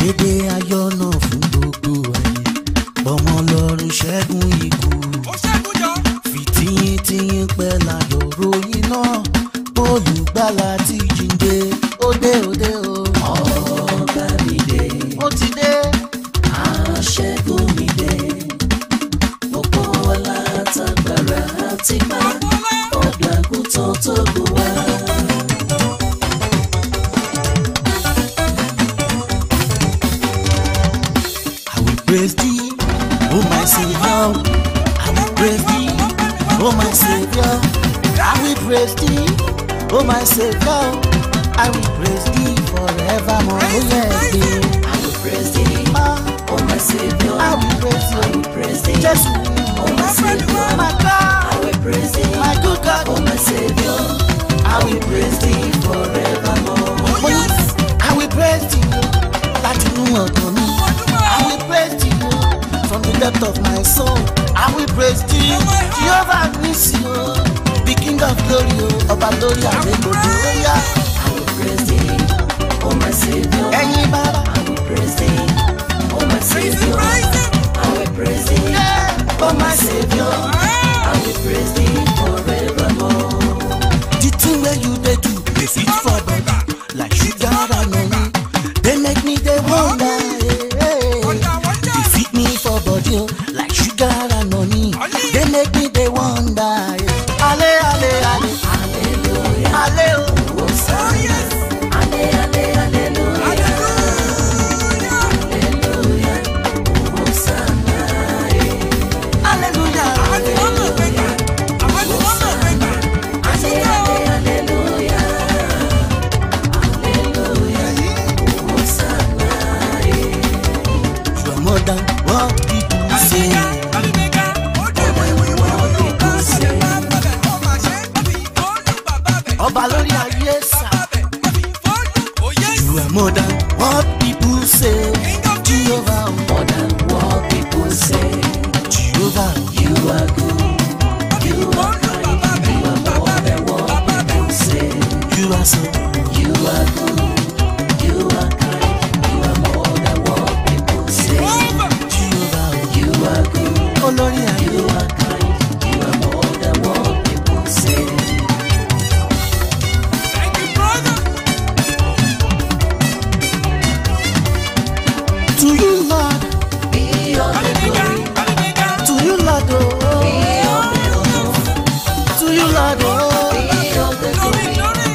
Dédé ayọ̀ náà fún gbogbo ayé. Ọmọ Ọlọ́run ṣẹ́gun ikú. Fìtíyín pẹ́ láyọ̀ ròyìn náà. Olùgbàlà ti jíǹde. Òde òde o. Ọba mi dé. Ó ti dé. Aṣẹ́gun mi dé. Gbogbo ọlá àtàgbàrà àti má. Ọ̀gbàgùtàn tó gùn wá. Praise thee, oh my Savior. I will praise thee, oh my Savior. I will praise thee, oh my Savior. I will praise thee forevermore. Oh yes, I will praise thee, oh my Savior. I will praise I will thee, praise thee, Jesus, oh my Savior. my God, I will praise thee, my good God, oh my Savior. I will praise thee forevermore. Oh yes, I will praise thee, láti inú ọkàn mi. I will praise thee from the depth of my soul. I will praise thee, Jehovah Nissi, the King of glory, Ọba lórí àrẹ gbogbo ẹ̀yà. I will praise thee, oh my Savior. Ẹ̀yin bàbá, I will praise thee, oh my Savior. I will praise thee, oh my Savior. I will praise thee forevermore. the thing wey you dey do dey fit for body like sugar and honey. Dey make me dey wonder, dey fit me for body like sugar and honey. Dey make me dey wonder, ale ale ale, Hallelujah. ale o. Hosanna. Alle, alle, hallelujah. Hallelujah. Hosanna. Hallelujah. Alle, alle, hallelujah. Hallelujah. Hosanna. You are more than what people say. Ọba lórí ayé sá. You are more than what people say. Jehovah, More than what people say. Jehovah, You are good. You are kind. You are more than what people say. you are so. You are good. You are kind. You are more than what people say. Jehovah, You are good. olórí ayé. You are kind. You are more than what people say. To you, Lord, Be all the glory. to you, Lord, Be oh, all the honor. to you, Lord, oh, Be all the glory.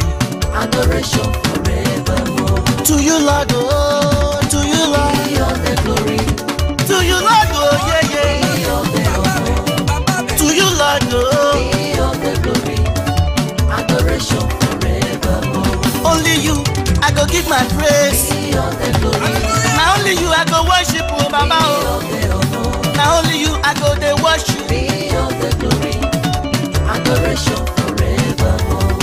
Adoration forevermore. to you, Lord, oh, to you, Lord, Be all the glory. to you, Lord, oh, yeah, yeah, Be all the honor. to you, Lord, oh, Be all the glory. Adoration forevermore. only you, I go give my praise. Be all the glory. Now only you, I go worship, oh, Baba, Be oh, all the honor. now only you, I go dey worship. Be all the glory. Adoration forevermore.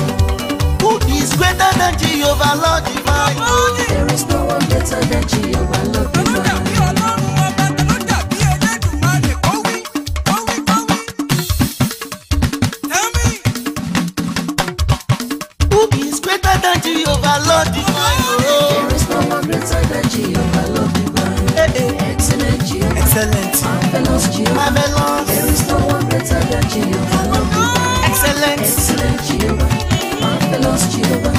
Who is greater than Jehovah, Lord divine? There is no one better than Jehovah, Lord divine. Who is greater than Jehovah, Lord divine? Oh, There is no one greater than Jehovah, Lord divine. eh, eh. Excellent Jehovah, Excellent, marvelous Jehovah. marvelous, There is no one greater than Jehovah, Lord divine. excellent. Excellent Jehovah, marvelous Jehovah.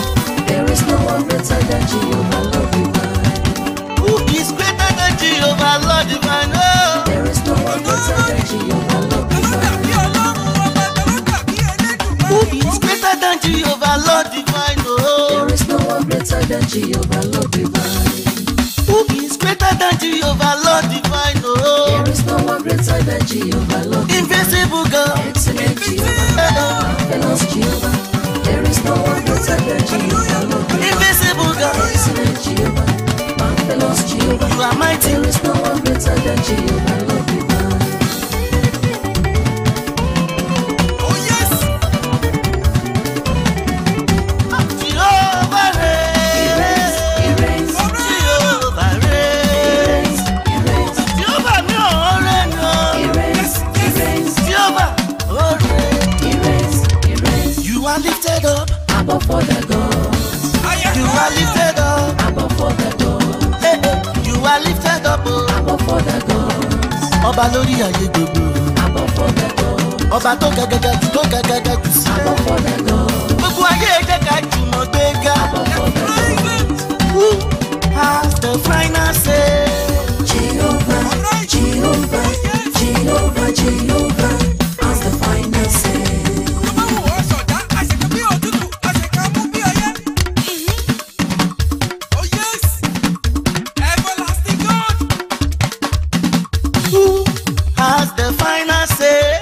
There is no one greater than Jehovah, Lord divine. Who is greater than Jehovah, Lord divine? Oh, There is no one greater than Jehovah, Lord divine. who is greater than Jehovah, Lord divine? Oh, There is no one greater than Jehovah, Lord divine. who is greater than Jehovah, Lord divine? Oh, There is no one greater than Jehovah, Lord divine. invisible God, Excellent Jehovah, marvelous Jehovah. There is no one greater than Jehovah, Lord divine. invisible God. Excellent Jehovah, marvelous Jehovah. You are mighty. There is no one greater than Jehovah, Lord divine. Jehovah He reigns, reigns, He reigns, Jehovah He reigns, reigns, He reigns, Jehovah mi ò rẹ̀ nù. He reigns, He reigns, Jehovah, oh reign. He reigns, He reigns. You are lifted up, Above all the gods, you are lifted up, above all the gods, eh, eh. You ọba lórí ayé gbogbo. Above for the God. Ọba tó gàgàgà jù tó gàgàgà jù sí. Above for the God. Gbogbo ayé jẹ́ ká jùmọ̀ gbé ga. Above for the God. Who has the final say? Jehovah, Jehovah, Jehovah, Jehovah has the final say. Who has the final say?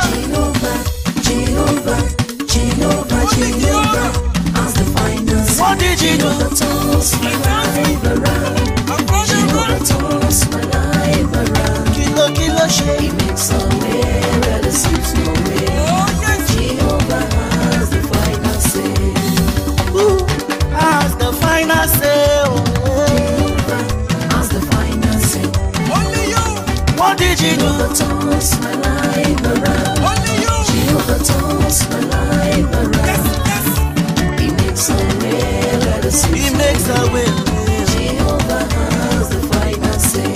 Jehovah, Jehovah, Jehovah, Jehovah has the final say. What did you do? Jehovah turns my life around. Jehovah turns my life around. Kilo ṣe. He makes a way where there seems no way. Jehovah has the final say. Who has the final say? Jehovah has the final say. What did you do? Jehovah turns my life around. Jehovah turns my life around. He makes a way where there seems He no makes a way. Jehovah has the final say.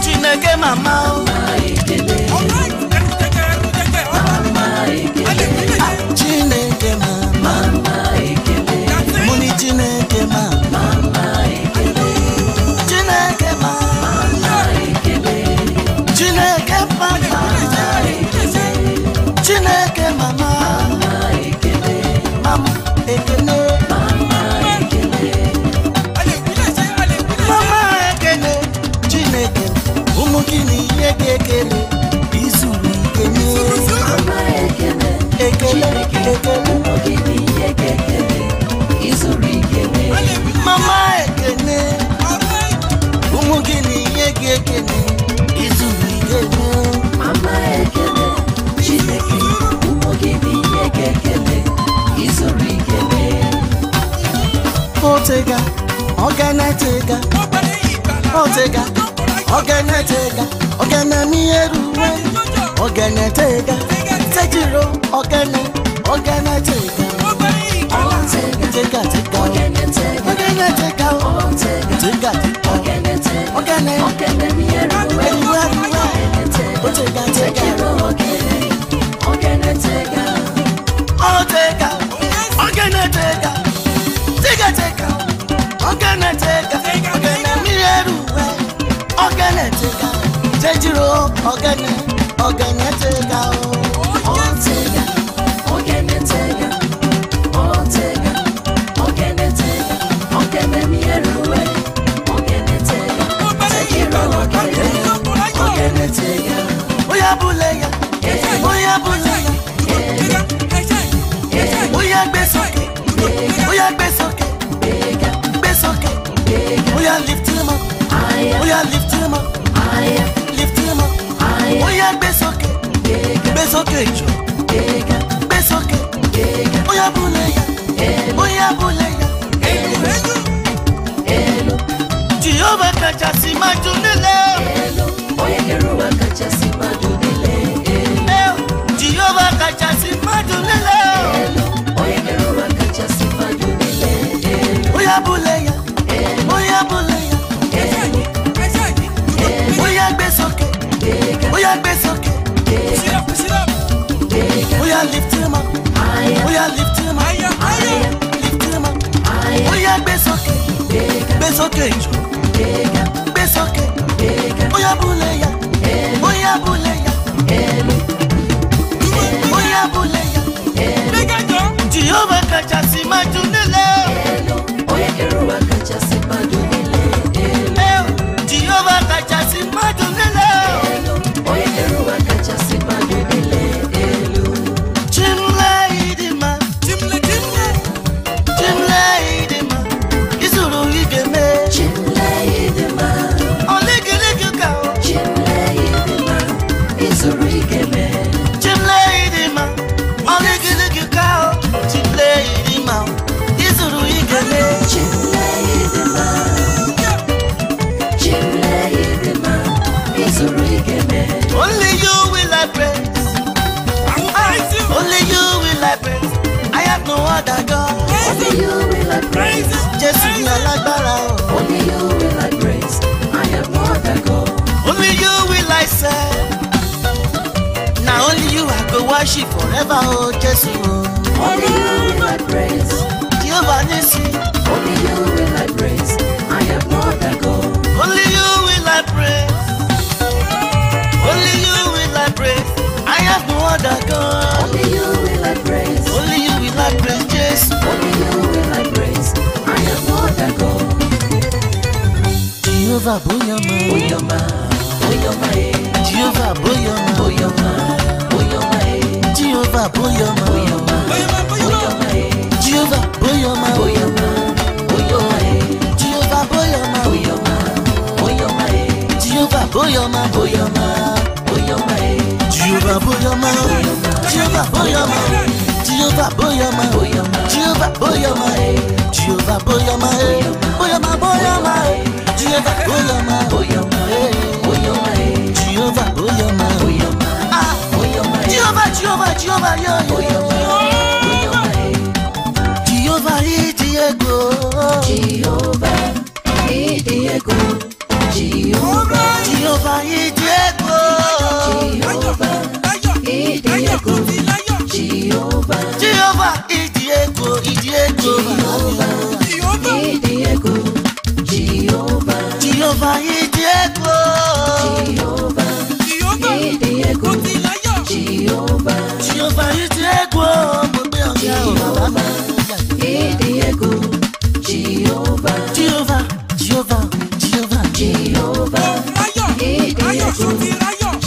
Chineke mama o. Chineke mama. Muni Chineke mama. Chineke mama. Chineke mama. Chineke mama. Mama ekene. Mama ekene. Chineke ụmụ gị na ihe ga-ekele izuru ikene. Ekele ekele. Mama ekene ụmụ gị na ihe ga-ekele izuru ikene. Otega ọganetega otega ọganetega ọganamieruwe ọganetega tejiro ọganetega tega tega ọganetega tega tega ọganetega otega tega otega ọganetega tega tega ọganetega ọganamieruwe ọganetega tejiro ọganetega Oya buleya, oya buleya, oya gbé sókè, oya gbé sókè, gbé sókè, oya lift him up, oya lift him up, lift him up, oya gbé sókè jù, gbé sókè, oya buleya, Jehovah kacha si maju nílé. Jehovah kacha si maju nílé. Oya buleya, oya gbé sókè, oya gbé sókè, oya lift him up, oya lift him up, lift him up, oya gbé sókè jù, gbé sókè, oya buleya, oya buleya, Jehovah kacha si maju nílé. Jehovah kacha si maju nílé. Chimle idima, izuru igeme. Oligiligi ka o. Chimle idima, oligiligi ka o. Chimle idima, izuru igeme. Chimle idima. praise. Jésù ní alágbára o. Only you will I praise. I have no other God. Only you will I serve. Now only you I go worship forever, oh Jésù o. Only you will I praise. Jehovah Nissi. Only you will I praise. I have no other God. Only you will I praise. Only you will I praise. I have no other God. Only you will I praise. Only you will I praise, Jésù. Only you will I praise. I have no other God. Jehovah Boyama. Boyama, Boyama, Jehovah Boyama. Boyama, Boyama, Jehovah Boyama. Boyama, Boyama, Jehovah Boyama. Boyama, Boyama, Jehovah Boyama. Boyama, Boyama, Jehovah Boyama. Boyama, Boyama, Jehovah Boyama. Jehovah Boyama. Jehovah Boyama. Jehovah Boyama. Jehovah Boyama. Boyama Boyama. Jehovah Boyama. Jehovah Boyama. Ah, Jehovah, Jehovah, Jehovah, Jehovah Idiego. Jehovah Idiego. Jehovah Jehovah Idiego. Jehovah Idiego. Jehovah Jehovah Idiego. Idiego. Idiego. Jehovah Jehovah Idiego. Jehovah Idiego. Jehovah Jehovah Idiego. Mo gbé ọ̀gá o bàbá. Idiego. Jehovah Jehovah, Jehovah, Jehovah. Jehovah Idiego.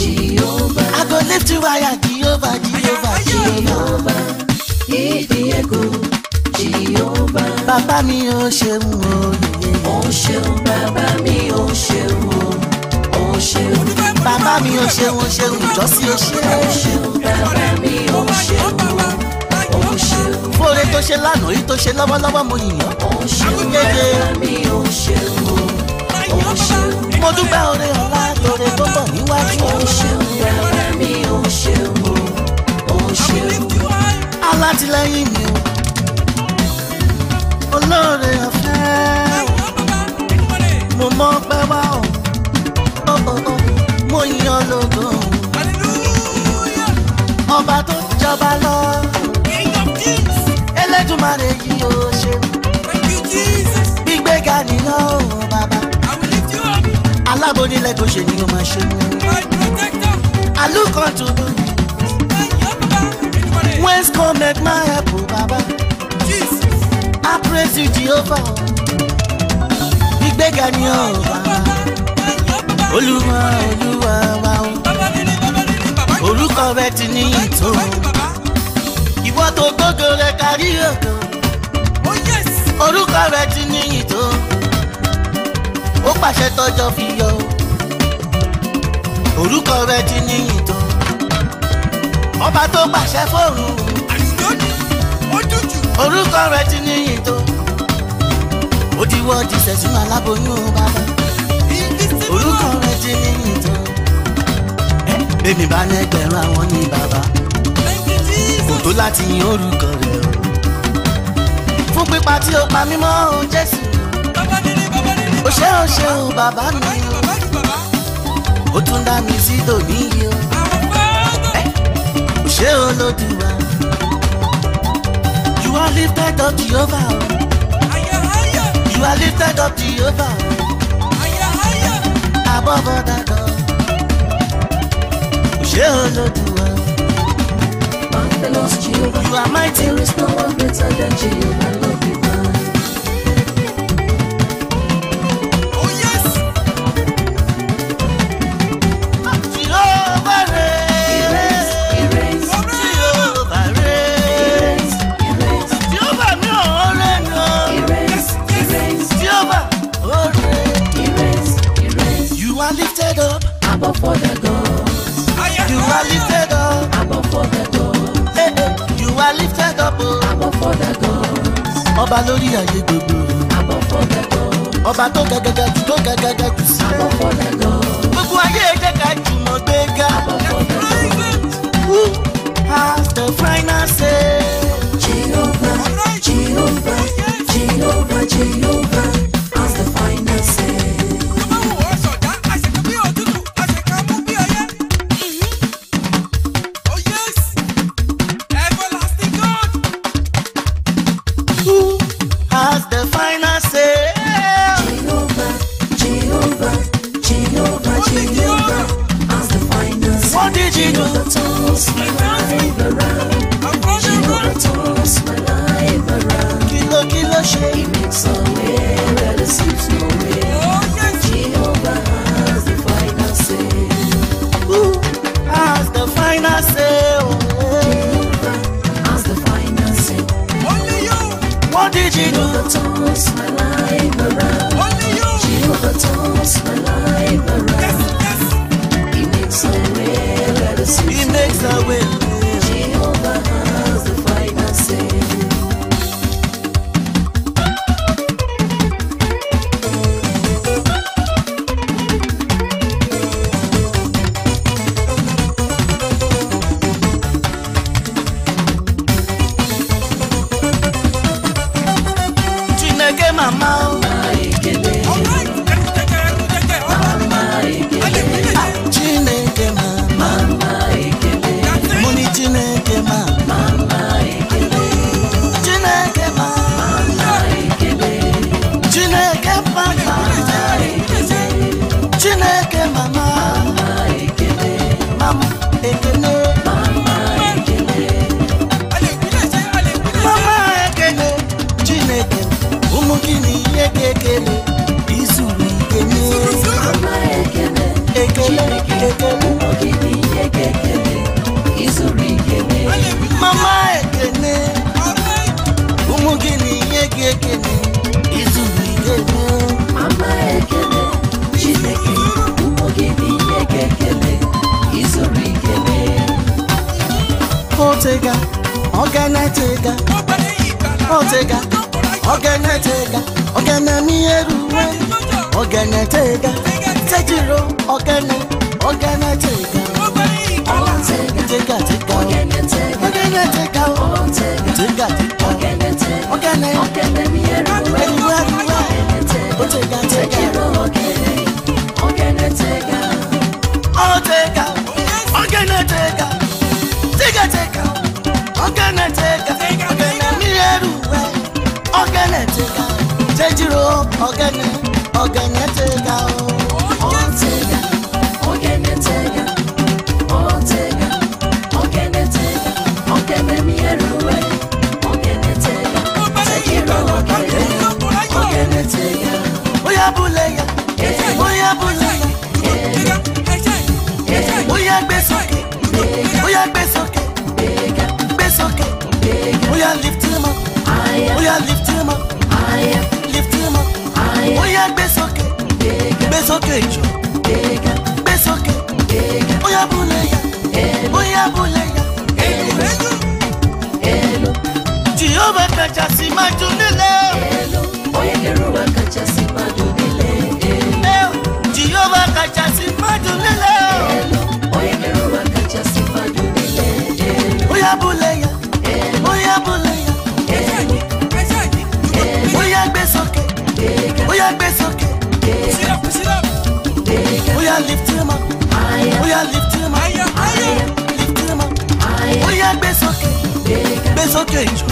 Jehovah I go lift you higher, Jehovah, Jehovah, Jehovah. Idiego. Jehovah Bàbá mi ò ṣeun òye. ó ṣeun bàbá mi ó ṣeun ó ṣeun Bàbá mi ò ṣeun ṣeun ìjọsí ó ṣe. ó ṣeun bàbá mi ó ṣeun ó ṣeun Fóore tó ṣe lánàá yìí tó ṣe lọ́wọ́lọ́wọ́ mo yìnyín. ó ṣeun bàbá mi ó ṣeun ó ṣeun Mo dúpẹ́ oore ọ̀la lóore tó bọ̀ níwájú. ó ṣeun bàbá mi ó ṣeun ó ṣeun Alátìlẹ́yìn mi o. Olóore ọ̀fẹ́. Mo mọ̀ pé wá o. Mo yan lógo. Ọba tó jọba lọ. Elédùmarè yìí ó ṣe. Gbígbéga nìyàn o bàbá. Alábònílẹ̀ kò ṣe ni ó máa ṣe mú. I look unto you. Whence cometh my help, O Baba? I praise you, Jehovah. Gbígbéga ni o bàbá. Olúwa, Olúwa wa o. Orúkọ rẹ ti ní ìtò. Ìwọ tó gbógo rẹ kárí ògo. Orúkọ rẹ ti ní ìtò. Ó pàṣẹ tọjọ́ fi yọ. Orúkọ rẹ ti ní ìtò. Ọba tó pàṣẹ fóònù. Orúkọ rẹ ti ní ìtò. Ó ti wọ́ di sẹ̀sùn aláboyún bàbá. Orúkọ rẹ ti ní ìtò. Bẹ́ẹ̀ni bá ní ẹgbẹ̀rún àwọn ní bàbá. Kò tó láti yin orúkọ rẹ o. Fún pípa tí ó pa mímọ́ o Jésù. Ó ṣé o bàbá mi o. Ó tún dá mi sí lónìí yìí o. Ó ṣé Olódùwà. You are lifted up Jehovah. You are lifted up Jehovah. Above other God. Ó ṣé Olódùwà. Marvelous Jehovah, You are mighty. there is no one better than Jehovah, Lord divine. Jehovah reigns. He reigns, Jehovah reigns. he reigns, Jehovah mi ò reign o. he reigns, he reigns, Jehovah ó reign. he reigns, he reigns. You are lifted up. Above other gods, You are lifted up. above other gods, Hey, hey. You are lifted up. Oh. above other gods, Ọba lórí ayé gbogbo. above other gods, Ọba tó gẹ́gẹ́gẹ́ jù tó gẹ́gẹ́gẹ́ jù sí. above other gods, Gbogbo ayé jẹ́ ká jùmọ̀ gbéga. above other gods. Who has the final say? Jehovah, Jehovah, Jehovah, Ogenetega, Otega, Ogenetega, Ogenamieruwe, Ogenetega, Tejiro, Ogenetega, Tega, Ogenetega, lift him up. Lift him up. Lift him up. Oya besoke. Besoke jo. Besoke. Oya buleya. Oya buleya. Elo. Jehovah kacha si majunile. Elo. Oya keruwa kacha si majunile. Jehovah kacha si majunile. Elo. Oya keruwa kacha si majunile. Oya buleya. Oya buleya. Oya besoke. Oya besoke. Oya lift him up. Oya lift him up. Lift him up. Oya besoke. Besoke jo.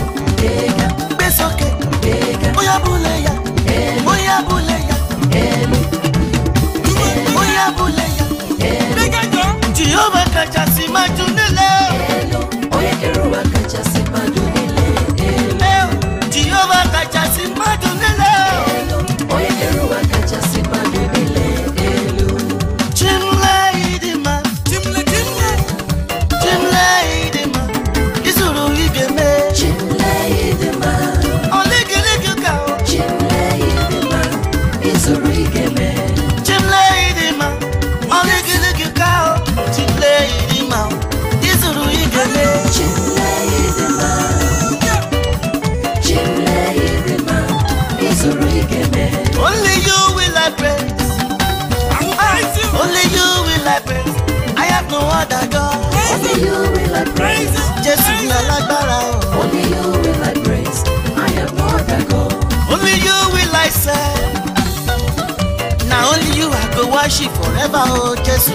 Besoke. Oya buleya. Oya buleya. Oya buleya. Jehovah kacha si majunile. Oya keruwa kacha si majunile. Jehovah kacha si majunile. Oya keruwa kacha si majunile. Chimle idima. Chimle idima. Isuru igeme. Chimle idima. Oligiligi ka. Chimle idima. Isuru igeme. Chimle idima. Oligiligi ka. Chimle idima. Isuru igeme. Chimle idima. Chimle idima. Isuru igeme. Only you will I praise. Only you will I praise. I have no other God. Only you will I praise. Jesus na lágbára o. Only you will I praise. I have no other God. Only you will I serve. Now only you I go worship forever, oh Jesus.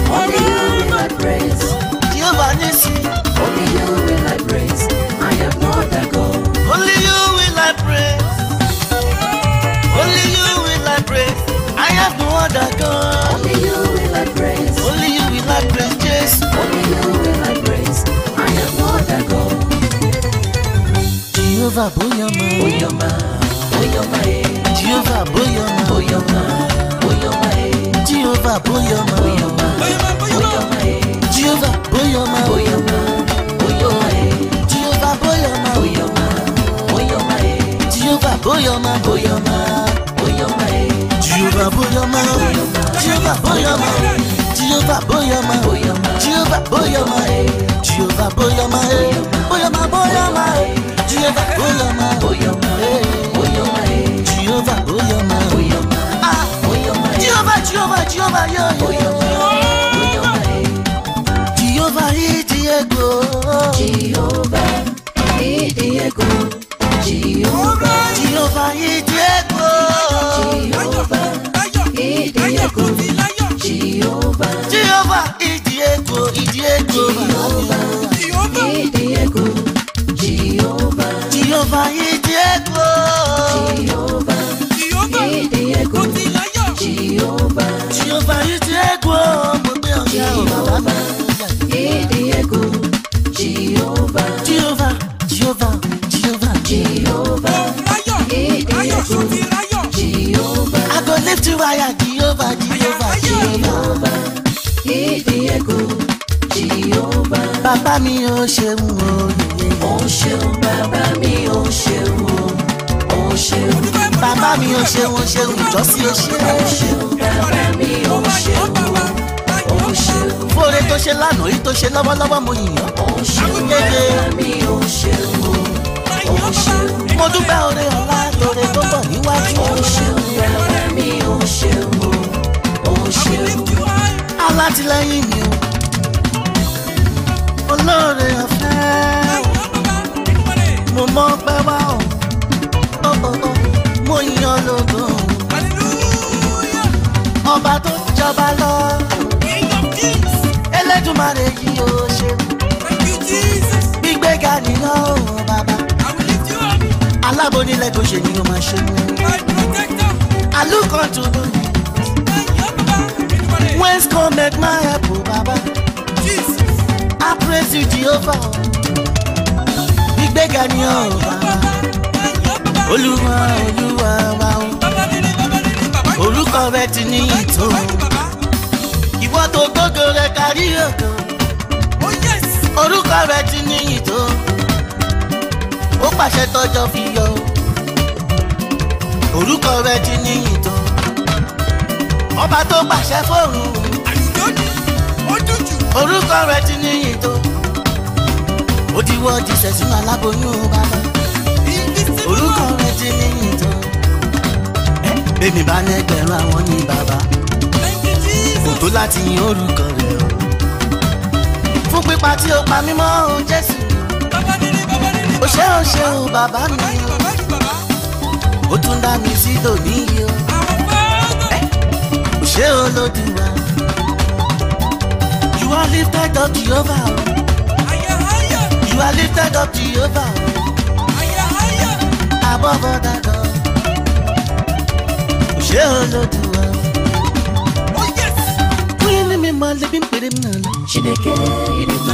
Only you will I praise. Jehovah Nissi. Only you will I praise. I have no other God. Only you will I praise. Only you will I praise. I have no other God. Only you will I praise. Only you will I praise, Jesus. Only you will I praise. I have no other God. Jehovah Boyama. Boyama, Boyama, Jehovah Boyama. Boyama, Boyama, Jehovah Boyama. Boyama, Boyama, Jehovah Boyama. Boyama, Boyama, Jehovah Boyama. Boyama, Boyama, Jehovah Boyama. Boyama, Boyama, Jehovah Boyama. Jehovah Boyama. Jehovah Boyama. Jehovah Boyama. Jehovah Boyama. Boyama Boyama. Jehovah Boyama. Boyama, Boyama, Jehovah Boyama. Boyama, Ah, Boyama, Jehovah, yo. Jehovah Idiego. Jehovah, Idiego, Jehovah, Jehovah Idiego. Jehovah, Idiego, Jehovah, Jehovah Idiego. Idiego, Jehovah, Jehovah Idiego. Jehovah, Idiego, Jehovah, Jehovah Idiego. Mo gbé ọ̀gá o, bàbá mi. Idiego, Jehovah, Jehovah, Jehovah, Jehovah. Jehovah, Idiego, Jehovah, I go lift you higher, Jehovah, Jehovah, Jehovah. Idiego, Jehovah, Bàbá mi ò ṣeun òye. ó ṣeun bàbá mi, ó ṣeun o, ó ṣeun. Bàbá mi ò ṣeun ìjọ́sí ó ṣe. Ó ṣeun bàbá mi, ó ṣeun o, ó ṣeun. fóore tó ṣe lánàá yìí tó ṣe lọ́wọ́lọ́wọ́ mo yìn ọ́. Ó ṣeun bàbá mi, ó ṣeun o. Ó ṣeun. mo dúpẹ́ oore ọ̀la lóore tó bọ̀ níwájú. Ó ṣeun bàbá mi, ó ṣeun o. Ó ṣeun. alátìlẹ́yìn mi o olóore ọ̀fẹ́ mo mọ pẹ́ wá o mo yan lógo ọba tó jọba lọ Elédùmarè yìí ó ṣe gbígbéga nìyọ o bàbá alábònílẹ̀ kò ṣe ni ó máa ṣe mú alúkan tó lóyún. Whence cometh my help, oh Baba? I praise you, Jehovah. Ìgbéga ni ọ́, Baba. Olúwa, Olúwa wa o. Orúkọ rẹ ti ní ìtò. Ìwọ tó gbógo rẹ kárí ògo. Orúkọ rẹ ti ní ìtò. Ó pàṣẹ tọ́jọ́ fi yọ. Orúkọ rẹ ti ní ìtò. Ọba tó pàṣẹ fóònù orúkọ rẹ ti níyìn tó ó ti wọ́ jíṣẹ́ sínú aláboyún bàbá orúkọ rẹ ti níyìn tó bẹ́ẹ̀ni bá ní ẹgbẹ̀rún àwọn ní bàbá kò tó láti yin orúkọ rẹ o fún pípa tí ó pa mímọ́ o Jésù ó ṣe o bàbá mi ó tún dá mi sí tòní yìí o ṣé Olódùwà. You are lifted up, Jehovah. You are lifted up, Jehovah. Above all that God. Ṣé Olódùwà. Wíyẹn ní mi máa lè bí n pèrè mi náà lọ. Chineke ịdị mma.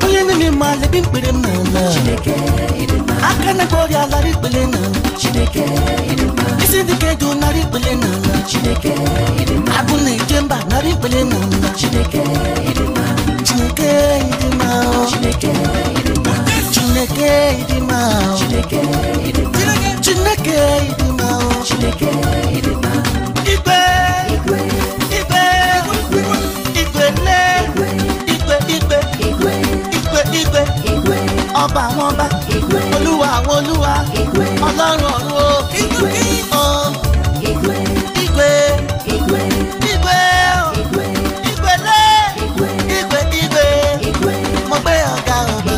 Wíyẹn ní mi máa lè bí n pèrè mi náà lọ. Chineke ịdị mma. Aka na gbọ́dọ̀ alárí pèlè náà. Chineke ịdị mma. Isi ndị kedu narị pèlè náà. Chineke ịdị mma. Agụ na-eje mba narị pèlè náà. Chineke ịdị mma. Chineke ịdị mma. Chineke ịdị mma. Chineke ịdị mma. Chineke ịdị mma. Chineke ịdị mma. Chineke ịdị mma. Igwe. Igwe. Igwe. Igwe le. Igwe. Igwe. Igwe. Igwe. Igwe. Igwe. Ọba àwọn ọba. Igwe. Olúwa àwọn olúwa. Igwe. Ọlọ́run ọ̀run o. Igwe. Oh. Igwe. Igwe. Igwe. Igwe. Igwe. Igwe le. Igwe. Igwe. Igwe. Igwe. Mo gbé ọ̀gá ọba.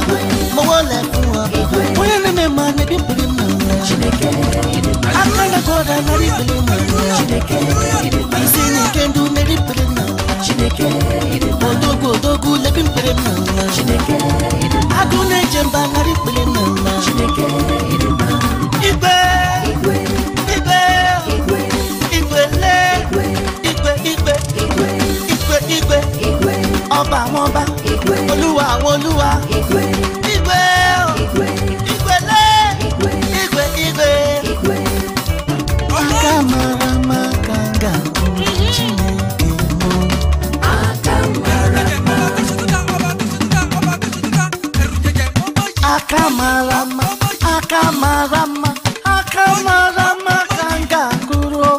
Mo wọlé fún ọba. Mo yẹ ní mi máa ní bí pèlè mọ̀ ọ́. Chineke ịdị mma. Akọ́lá gbọ́dọ̀ lórí pèlè mọ̀ ọ́. Chineke ịdị mma. Isi ni kendu lórí pèlè mọ̀ ọ́. Chineke ịdị mma. Odogu lebi pèlè mọ̀ ọ́. Chineke ịdị mma. Agụ na-eje mba lórí pèlè mọ̀ ọ́. Chineke ịdị mma. Igwe. Igwe. Igwe. Igwe. Igwe le. Igwe. Igwe. Igwe. Igwe. Igwe. Igwe. Igwe. Ọba àwọn ọba. Igwe. Olúwa àwọn olúwa. Igwe. Igwe. Igwe. Igwe le. Igwe. Igwe. Igwe. Igwe. Aka mara maka nga Chineke mụ. Aka mara mma. Aka mara mma. Aka mara mma. Aka mara mma ka nga gụrụ.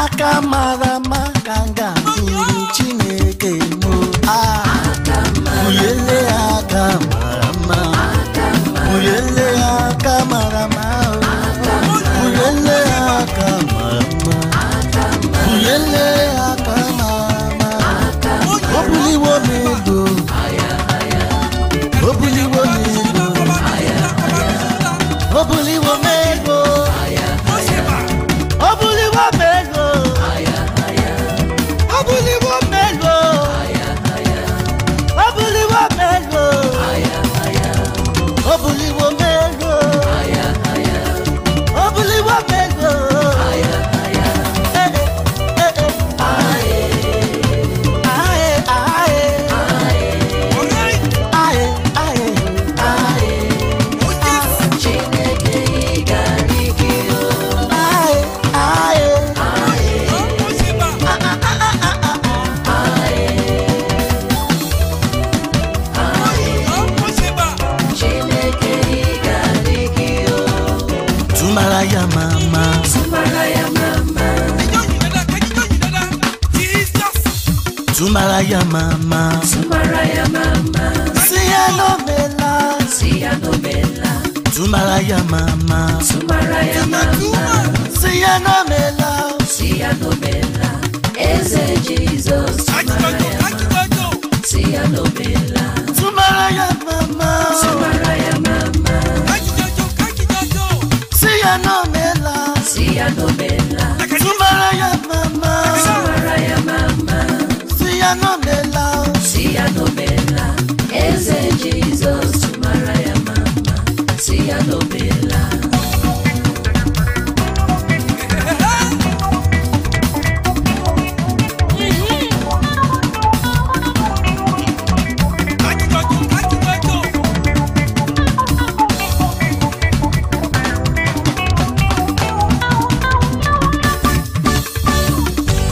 Aka mara mma ka nga gụrụ Chineke mụ. Aka mara. Uyele aka mara mma. Uyele aka mara mma. Uyele aka mara mma. Uyele aka mara mma. Obuliwo mego. Obuliwo mego. Obuliwo mego. Obuliwo mego. Obuliwo mego. Obuliwo mego. Obuliwo mego. Obuliwo mego. Aye, aye, aye. Sumaraya mama, Sumaraya mama, Siano Mela, Siano Mela, Sumaraya mama, Sumaraya mama, Siano Mela, Siano Mela, Eze Jesus, Sumaraya mama, Siano Mela, Sumaraya mama, Sumaraya mama, Siano Mela, Siano Mela, Sumaraya mama, Sumaraya mama, Siano Mela, Siano Mela, Eze Jesus, Sumaraya mama, Siano Mela.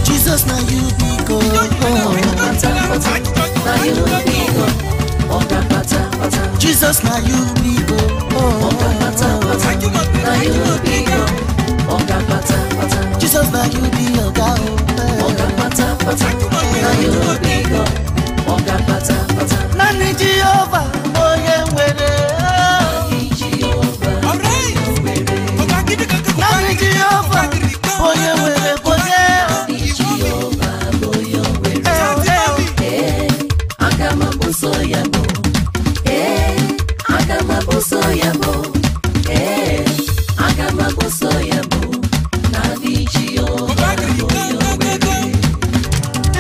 Jesus now you be God. Jesus now you be God. Jesus now you be your God. Nani Jehovah, oye were. Nani Jehovah, oye were, oye.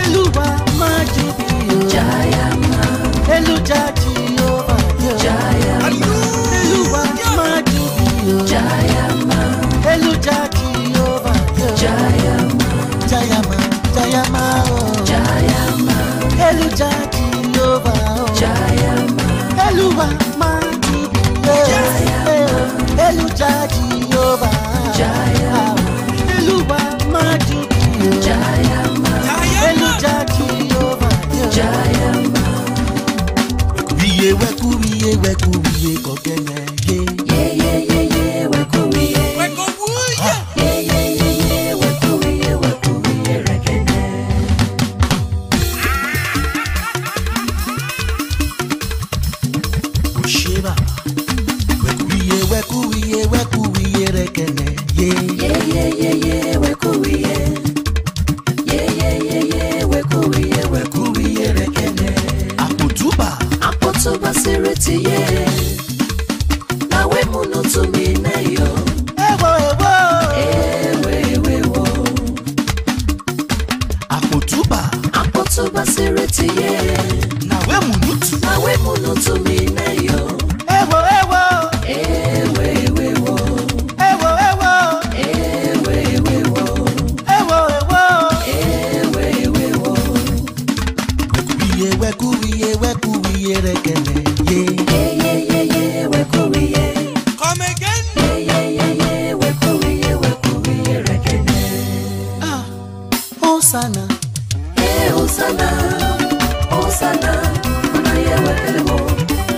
Eluwa majubi yo. Eluja Jehovah yo. Eluwa majubi yo. Eluja Jehovah yo. Jayama, Jayama oh. Eluja Jehovah oh. Eluwa majubi yo. Eluja Jehovah. Eluwa majubi yo. Eluja Jehovah yo. Wekubiye kokene ye. Osheba. Wekubiye rekene ye. Akutuba. Apotoba seretiye, nawe munu tumineyo. Ewo. Ewewewo. Akutuba. Apotoba seretiye, Nawe munutu. nawe munu tumineyo. Ewo. Ewewewo. Ewewewo. Wekubiye rekene ye. Wekuwiye. Come again. Wekuwiye rekene. Hosanna. Hosanna, Hosanna, mana yewe kelemo,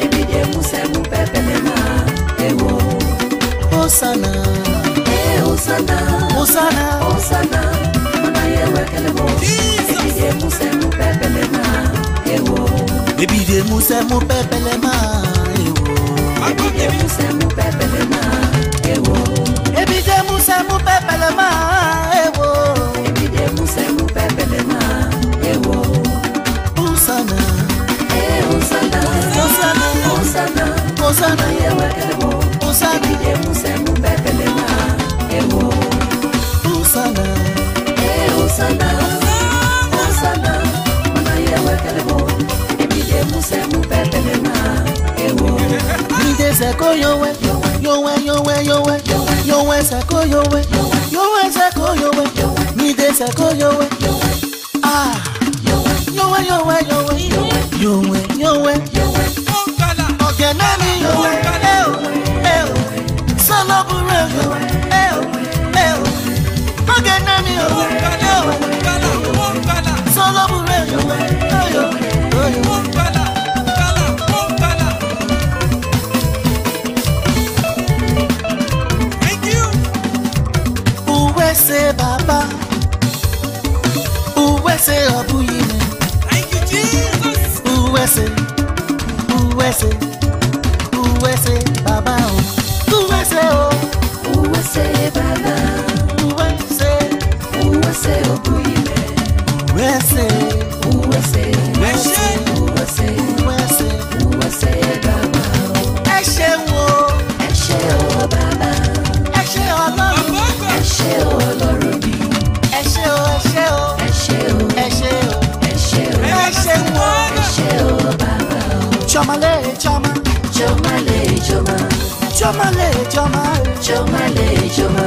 ebide musemu pepelema, ewo. Hosanna. Hosanna, Hosanna. Hosanna, mana yewe kelemo, ebide musemu pepelema, ewo. Ebide musemu pepelema ewo. Ebide musemu pepelema, ewo. Ebide musemu pepelema ewo. Ebide musemu pepelema, ewo. Hosanna. Hosanna, Hosanna. Hosanna, Hosanna. mana yewe kelemo, Hosanna. ebide musemu pepelema, ewo. Hosanna. Hosanna, Hosanna, mana yewe kelemo, ebide musemu pepelema, ewo. Nide seko yowe. Yowe seko yowe. Seko yowe. Nide seko yowe. Ah. Yowe. Ogenami yowe. Solo bure yowe. Ogenami yowe. Solo bure yowe. Thank you. Uwe se baba. Uwe se abuyime. Thank you, USA, USA, USA, Baba o. USA o. USA Baba. USA. USA Obuyime. USA. USA. USA. USA. USA. USA Baba o. Ẹ ṣeun o. Ẹ ṣé o Baba. Ẹ ṣé Ọlọ́run. Ẹ ṣé o Ọlọ́run mi. Ẹ ṣé o, ẹ ṣé o. Ẹ ṣé o. Ẹ ṣé o. Ẹ ṣé o. Ẹ ṣeun o. Ẹ ṣé o Baba o. Chomale, choma. Jomale Joma. Chomale, choma. Jomale Joma.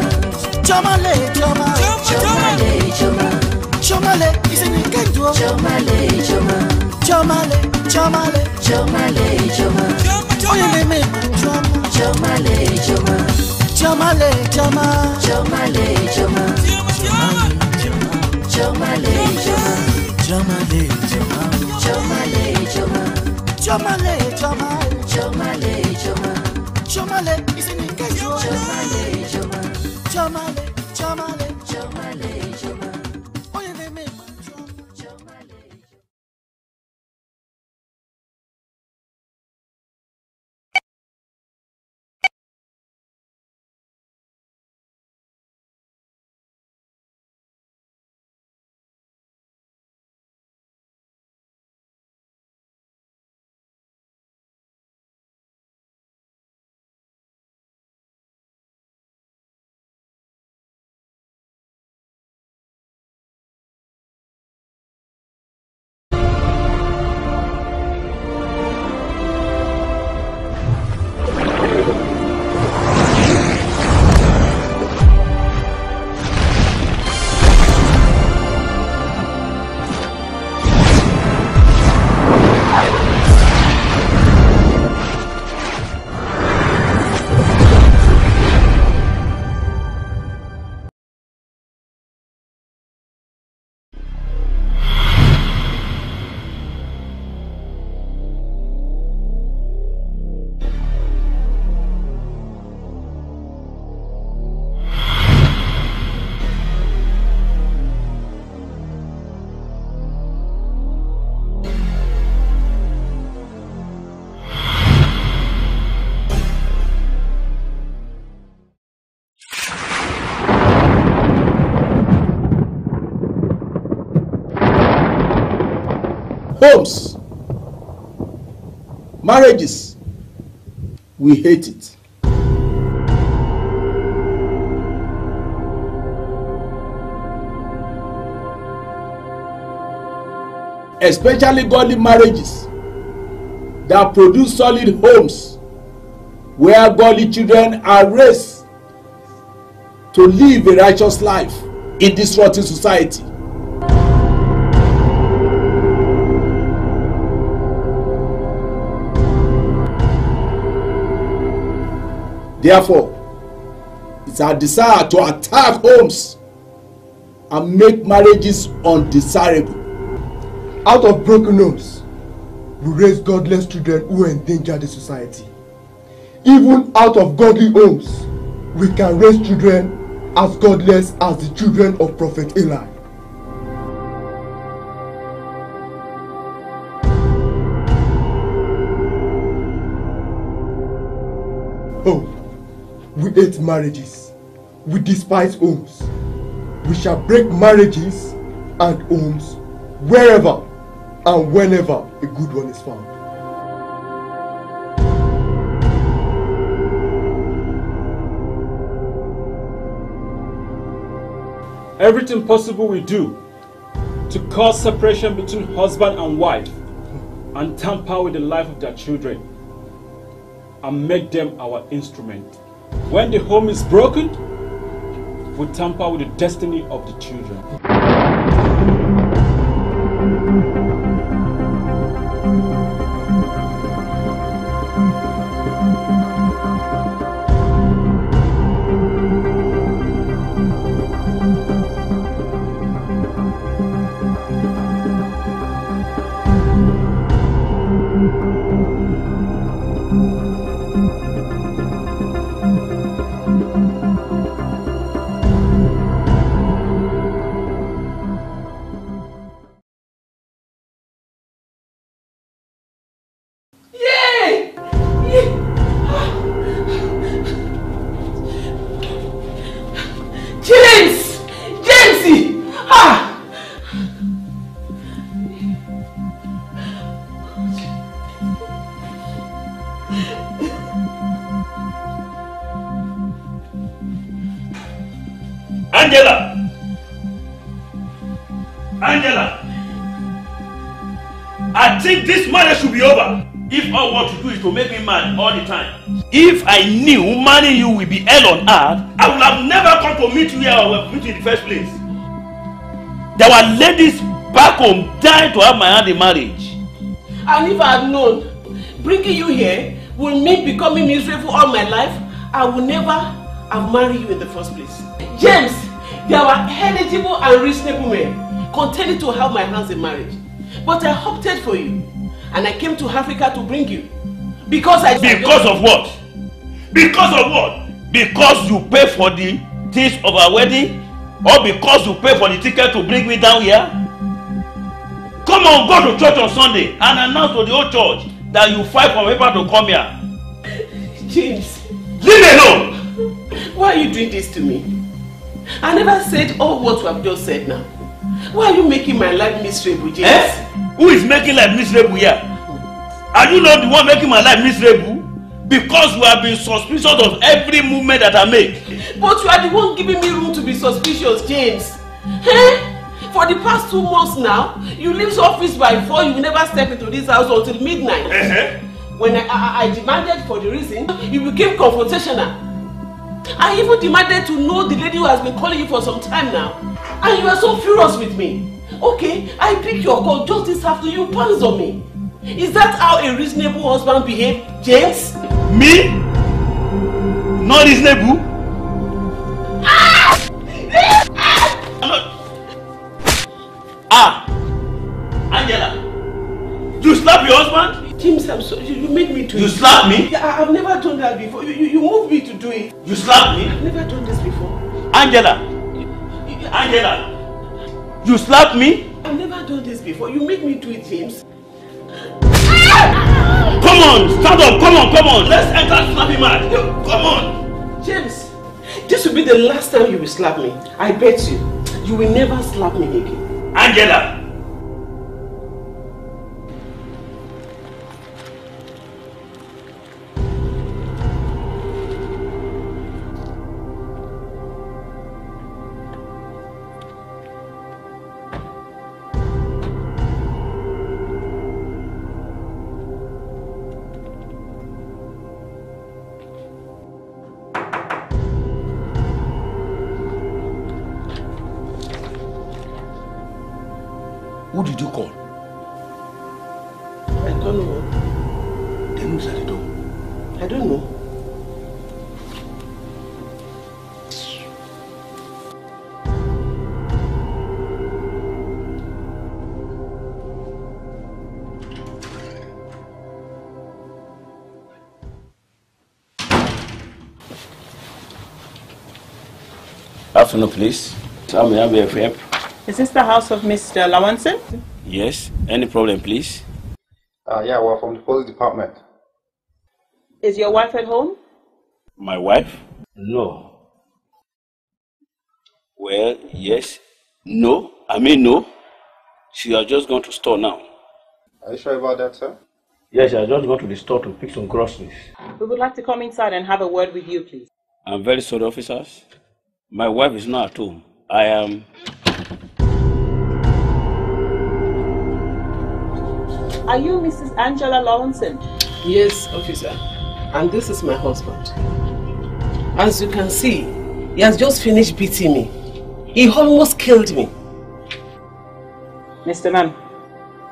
Chomale, choma. Jomale Joma. Chomale, isinikeju o. Jomale Joma. Chomale, chomale. Jomale Joma. Oye me me choma. Jomale Joma. Chomale, choma. Jomale Joma. Jomale Joma. Chomale, choma. Jomale Joma. Chomale, choma. Jomale Joma. Chomale, isinikeju o. Jomale Joma. Chomale, chomale. Jomale Joma. Oye me me choma. Jomale. Homes, marriages, we hate it. Especially godly marriages that produce solid homes where godly children are raised to live a righteous life in this rotten society. Therefore, it's our desire to attack homes and make marriages undesirable. Out of broken homes, we raise godless children who endanger the society. Even out of godly homes, we can raise children as godless as the children of Prophet Eli. Oh, we hate marriages. We despise homes. We shall break marriages and homes wherever and whenever a good one is found. Everything possible we do to cause separation between husband and wife and tamper with the life of their children and make them our instrument. When the home is broken, we tamper with the destiny of the children. Angela! Angela! I think this marriage should be over. If all what you do is to make me mad all the time. If I knew marrying you will be hell on earth, I would have never come to meet you here or meet you in the first place. There were ladies back home dying to have my hand in marriage. And if I had known bringing you here will mean becoming miserable all my life, I would never have married you in the first place. James, there were eligible and reasonable men contending to have my hands in marriage. But I opted for you. And I came to Africa to bring you. Because of what? Because of what? Because you pay for the days of our wedding? Or because you pay for the ticket to bring me down here? Come on, go to church on Sunday and announce to the whole church that you fight for paper to come here. James. Leave me alone! Why are you doing this to me? I never said all what you have just said now. Why are you making my life miserable, James? Eh? Who is making life miserable here? Are you not the one making my life miserable? Because you have been suspicious of every movement that I make. But you are the one giving me room to be suspicious, James. Eh? For the past 2 months now, you leave the office by 4, you never step into this house until midnight. When I demanded for the reason, you became confrontational. I even demanded to know the lady who has been calling you for some time now. And you are so furious with me. Okay, I pick your call just this afternoon, you pounce on me. Is that how a reasonable husband behaves, James? Me? Not reasonable? Angela! You slap your husband? James, I'm sorry, you made me do it. You slapped me? Yeah, I've never done that before. You moved me to do it. You slapped me? I've never done this before. Angela! Angela! You slapped me? I've never done this before. You made me do it, James. Come on, stand up, come on. Let's enter slapping match. Come on. James, this will be the last time you will slap me. I bet you. You will never slap me again. Angela! Who did you call? I don't know. Then who's at the door? I don't know. Afternoon, please. Tell me, I'm here for help. Is this the house of Mr. Lawanson? Yes. Any problem, please? Yeah, we're from the police department. Is your wife at home? My wife? No. Well, yes. No. I mean, no. She has just gone to store now. Are you sure about that, sir? Yes, she has just gone to the store to pick some groceries. We would like to come inside and have a word with you, please. I'm very sorry, officers. My wife is not at home. I am... Are you Mrs. Angela Lawanson? Yes, officer. And this is my husband. As you can see, he has just finished beating me. He almost killed me. Mr. Man,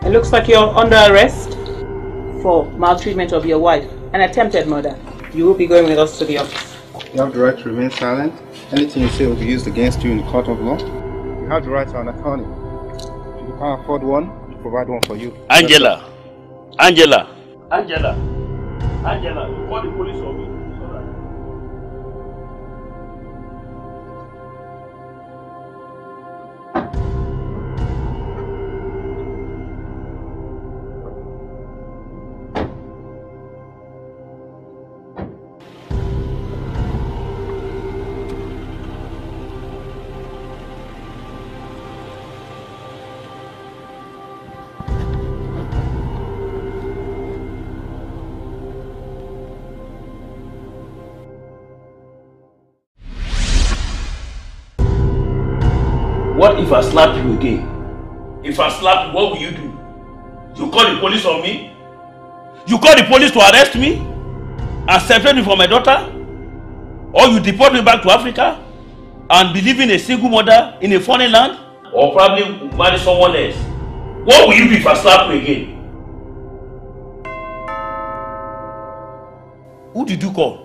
it looks like you're under arrest for maltreatment of your wife and attempted murder. You will be going with us to the office. You have the right to remain silent. Anything you say will be used against you in the court of law. You have the right to an attorney. If you can't afford one, we'll provide one for you. Angela! Angela! Angela! Angela, you call the police on me. What if I slap you again? If I slap you, what will you do? You call the police on me? You call the police to arrest me? And separate me from my daughter? Or you deport me back to Africa? And be living a single mother in a foreign land? Or probably marry someone else? What will you do if I slap you again? Who did you call?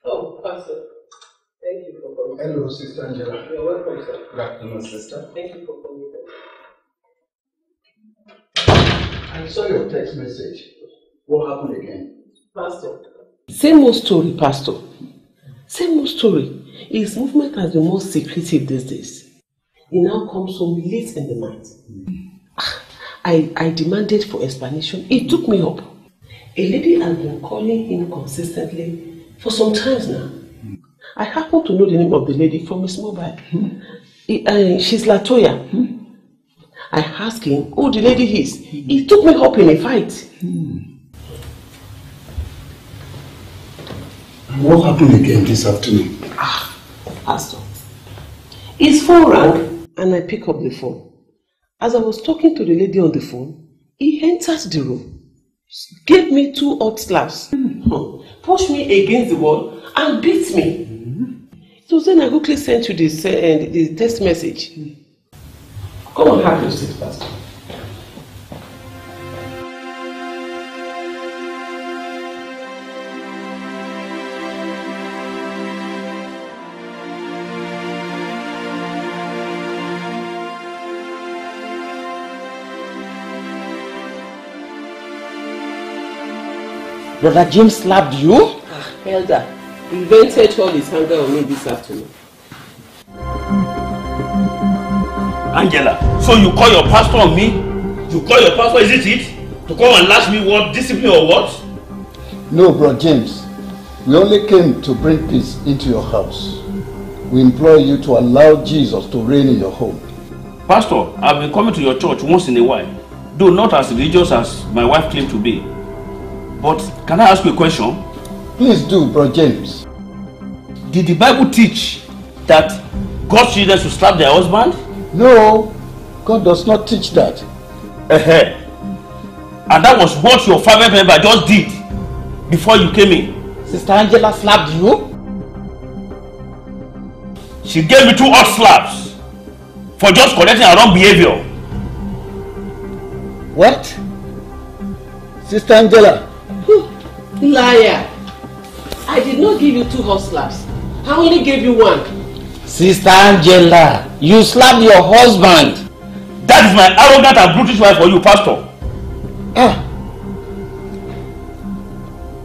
Oh, Pastor. Thank you for coming. Hello, Sister Angela. You're welcome, sir. Good afternoon, sister. Thank you for coming. I saw your text message. What happened again? Pastor. Same old story, Pastor. Same old story. His movement has been more secretive these days. He now comes home late in the night. I demanded for explanation. He took me up. A lady has been calling him consistently for some times now. I happen to know the name of the lady from his mobile. She's Latoya. I asked him who the lady is. He took me up in a fight. What happened again this afternoon? Pastor. His phone rang and I picked up the phone. As I was talking to the lady on the phone, he entered the room, gave me 2 hot slaps, pushed me against the wall and beat me. So then I quickly sent you the text message. Come on, have your seat, Pastor. Brother James slapped you? Elder, he vented all his anger on me this afternoon. Angela, so you call your pastor on me? You call your pastor, is it? To come and lash me what? Discipline or what? No, Bro James. We only came to bring peace into your house. We implore you to allow Jesus to reign in your home. Pastor, I've been coming to your church once in a while, though not as religious as my wife claimed to be. But can I ask you a question? Please do, Bro James. Did the Bible teach that God's children should slap their husband? No, God does not teach that. And that was what your family member just did before you came in. Sister Angela slapped you? She gave me 2 hot slaps for just correcting her wrong behavior. What? Sister Angela? Liar! I did not give you 2 hot slaps. I only gave you 1. Sister Angela, you slapped your husband. That is my arrogant and brutish wife for you, Pastor.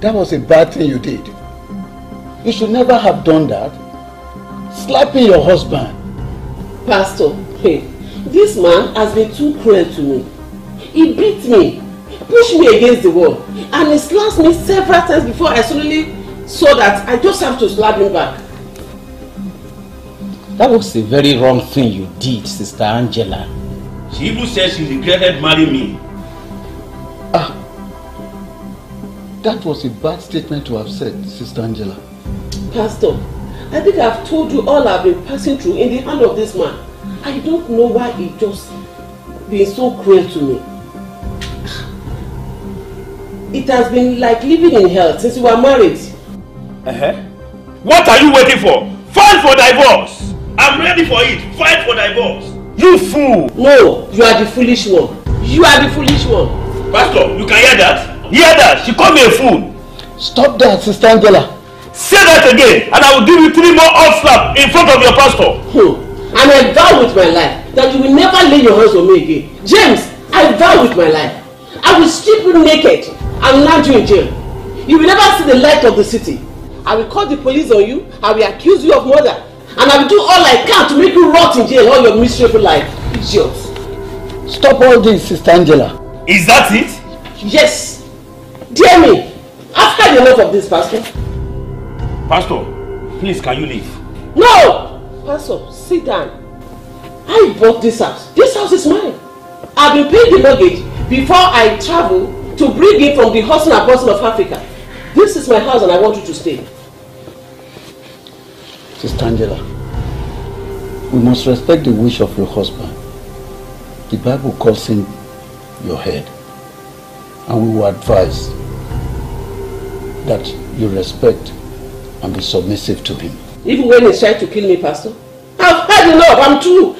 That was a bad thing you did. You should never have done that. Slapping your husband. Pastor, this man has been too cruel to me. He beat me, pushed me against the wall, and he slapped me several times before I suddenly saw that I just have to slap him back. That was a very wrong thing you did, Sister Angela. She even said she regretted marrying me. That was a bad statement to have said, Sister Angela. Pastor, I think I've told you all I've been passing through in the hand of this man. I don't know why he just been so cruel to me. It has been like living in hell since we were married. What are you waiting for? File for divorce! I'm ready for it. File for divorce. You fool! No, you are the foolish one. You are the foolish one. Pastor, you can hear that? Hear that? She called me a fool. Stop that, Sister Angela. Say that again, and I will give you 3 more hot slaps in front of your pastor. And I vow with my life that you will never lay your hands on me again. James, I vow with my life. I will strip you naked and land you in jail. You will never see the light of the city. I will call the police on you. I will accuse you of murder. And I will do all I can to make you rot in jail all your miserable life. Idiot. Stop all this, Sister Angela. Is that it? Yes. Dear me, I've had enough of this, Pastor. Pastor, please, can you leave? No! Pastor, sit down. I bought this house. This house is mine. I've been paying the mortgage before I travel to bring it from the hustle and bustle of Africa. This is my house and I want you to stay. Sister Angela, we must respect the wish of your husband. The Bible calls him your head. And we will advise that you respect and be submissive to him. Even when he's trying to kill me, Pastor? I've had enough.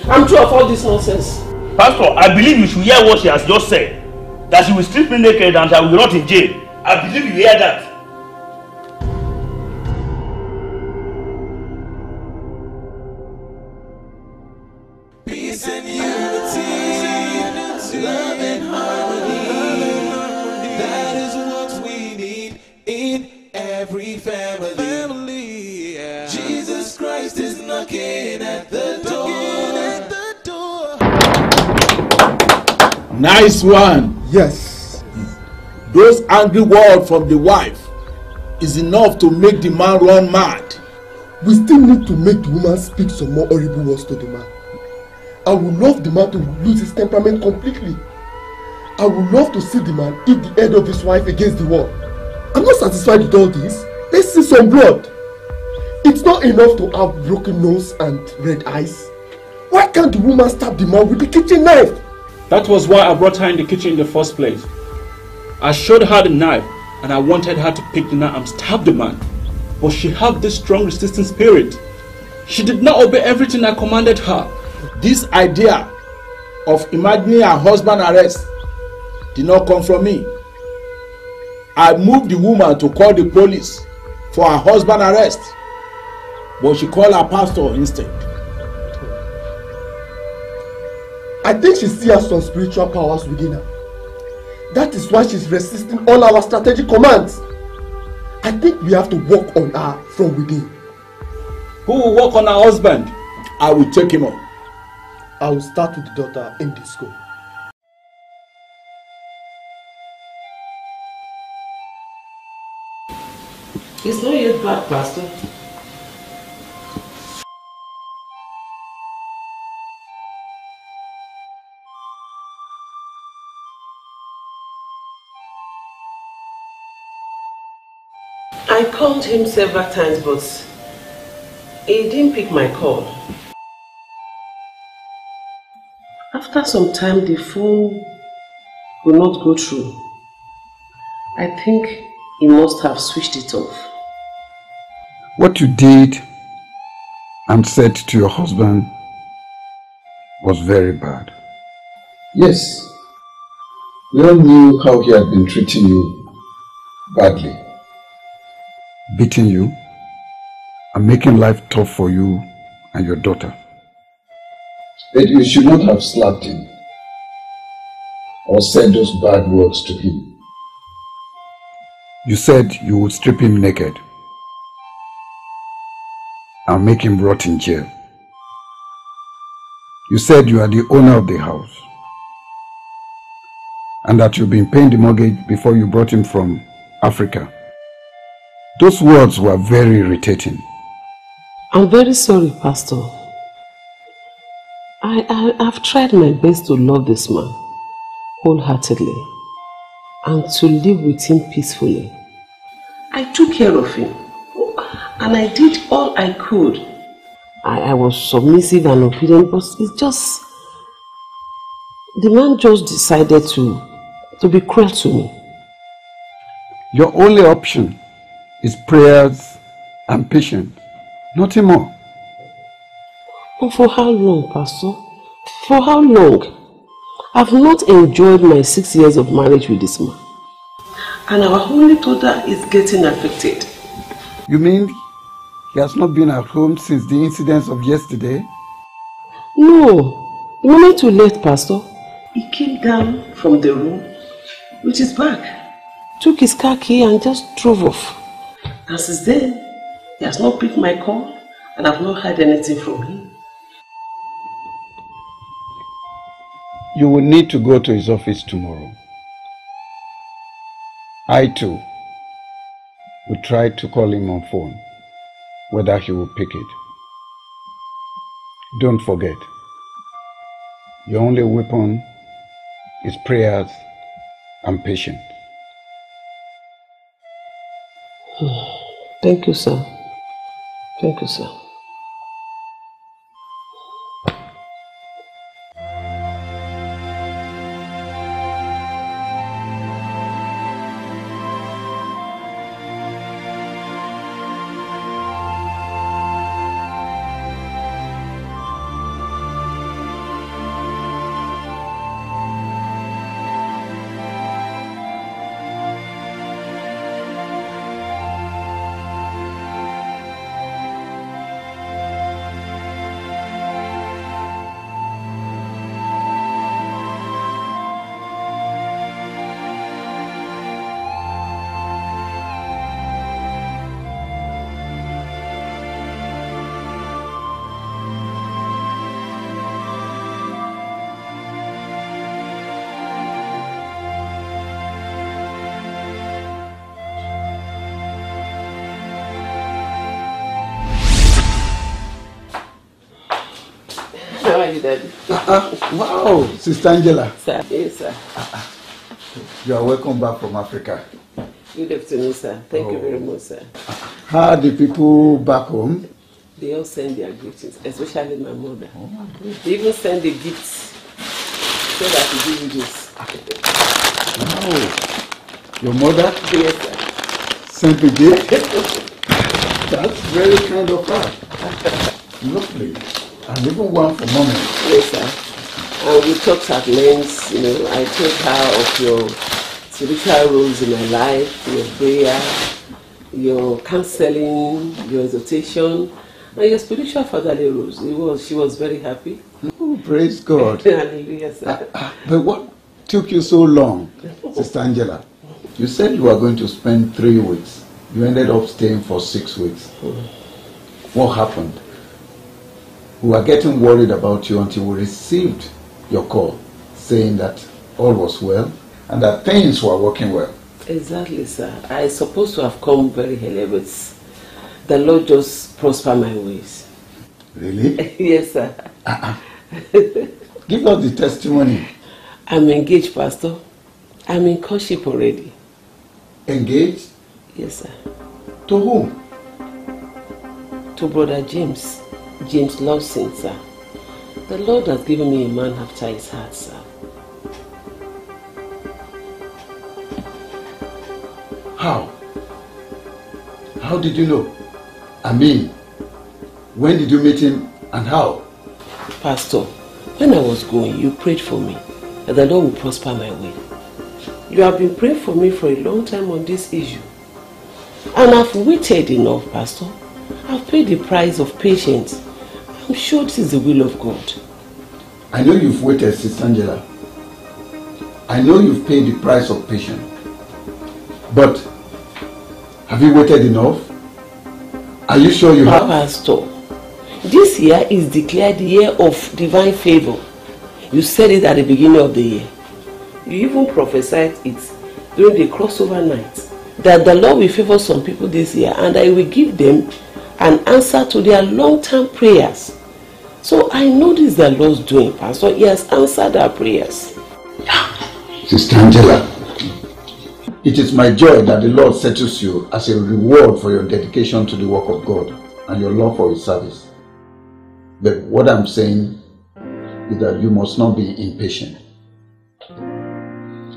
I'm through of all this nonsense. Pastor, I believe you should hear what she has just said. That she will strip me naked and I will rot in jail. I believe you hear that. Peace and unity, love and harmony. That is what we need in every family. Jesus Christ is knocking at the door. Nice one. Yes. Those angry words from the wife is enough to make the man run mad. We still need to make the woman speak some more horrible words to the man. I would love the man to lose his temperament completely. I would love to see the man hit the head of his wife against the wall. I'm not satisfied with all this. Let's see some blood. It's not enough to have broken nose and red eyes. Why can't the woman stab the man with the kitchen knife? That was why I brought her in the kitchen in the first place. I showed her the knife and I wanted her to pick the knife and stab the man. But she had this strong resistant spirit. She did not obey everything I commanded her. This idea of imagining her husband arrest did not come from me. I moved the woman to call the police for her husband arrest, but she called her pastor instead. I think she still has some spiritual powers within her. That is why she's resisting all our strategic commands. I think we have to work on her from within. Who will work on her husband? I will take him up. I will start with the daughter in the school. He's not yet back, Pastor. I called him several times, but he didn't pick my call. After some time, the phone will not go through. I think he must have switched it off. What you did and said to your husband was very bad. Yes, we all knew how he had been treating you badly. Beating you and making life tough for you and your daughter. But you should not have slapped him or said those bad words to him. You said you would strip him naked and make him rot in jail. You said you are the owner of the house and that you've been paying the mortgage before you brought him from Africa. Those words were very irritating. I'm very sorry, Pastor. I've tried my best to love this man wholeheartedly and to live with him peacefully. I took care of him and I did all I could. I was submissive and obedient, but it's just... the man just decided to be cruel to me. Your only option is prayers and patience, nothing more. And for how long, Pastor? For how long? I've not enjoyed my 6 years of marriage with this man. And our only daughter is getting affected. You mean he has not been at home since the incidents of yesterday? No. The moment we left, Pastor, he came down from the room with his bag, took his car key and just drove off. And since then, he has not picked my call and I've not heard anything from him. You will need to go to his office tomorrow. I too will try to call him on phone, whether he will pick it. Don't forget, your only weapon is prayers and patience. Thank you, sir. Thank you, sir. How are you, Daddy? Wow, Sister Angela. Sir, yes, sir. You are welcome back from Africa. Good afternoon, sir. Thank you very much, sir. How are the people back home? They all send their greetings, especially my mother. They even send the gifts so that we give you this. Wow. Your mother? Yes, sir. Sent the gift? That's very kind of her. Lovely. And even one for mommy. Yes, sir. And we talked at length, you know, I told her of your spiritual roles in my life, your prayer, your counseling, your exhortation, and your spiritual fatherly roles. She was very happy. Oh, praise God. Hallelujah, sir. But what took you so long, Sister Angela? You said you were going to spend 3 weeks. You ended up staying for 6 weeks. What happened? We were getting worried about you until we received your call saying that all was well and that things were working well. Exactly, sir. I supposed to have come very early, but the Lord just prosper my ways. Really? Yes, sir. Give us the testimony. I'm engaged, Pastor. I'm in courtship already. Engaged? Yes, sir. To whom? To Brother James. James Lawson, sir. The Lord has given me a man after his heart, sir. How? How did you know? I mean, when did you meet him and how? Pastor, when I was going, you prayed for me that the Lord will prosper my way. You have been praying for me for a long time on this issue. And I've waited enough, Pastor. I've paid the price of patience. I'm sure this is the will of God. I know you've waited, Sister Angela. I know you've paid the price of patience. But have you waited enough? Are you sure you have? Pastor, this year is declared the year of divine favor. You said it at the beginning of the year. You even prophesied it during the crossover night that the Lord will favor some people this year and I will give them an answer to their long-term prayers. So I know this is the Lord's doing, Pastor. He has answered our prayers. Sister Angela, it is my joy that the Lord settles you as a reward for your dedication to the work of God and your love for His service. But what I'm saying is that you must not be impatient.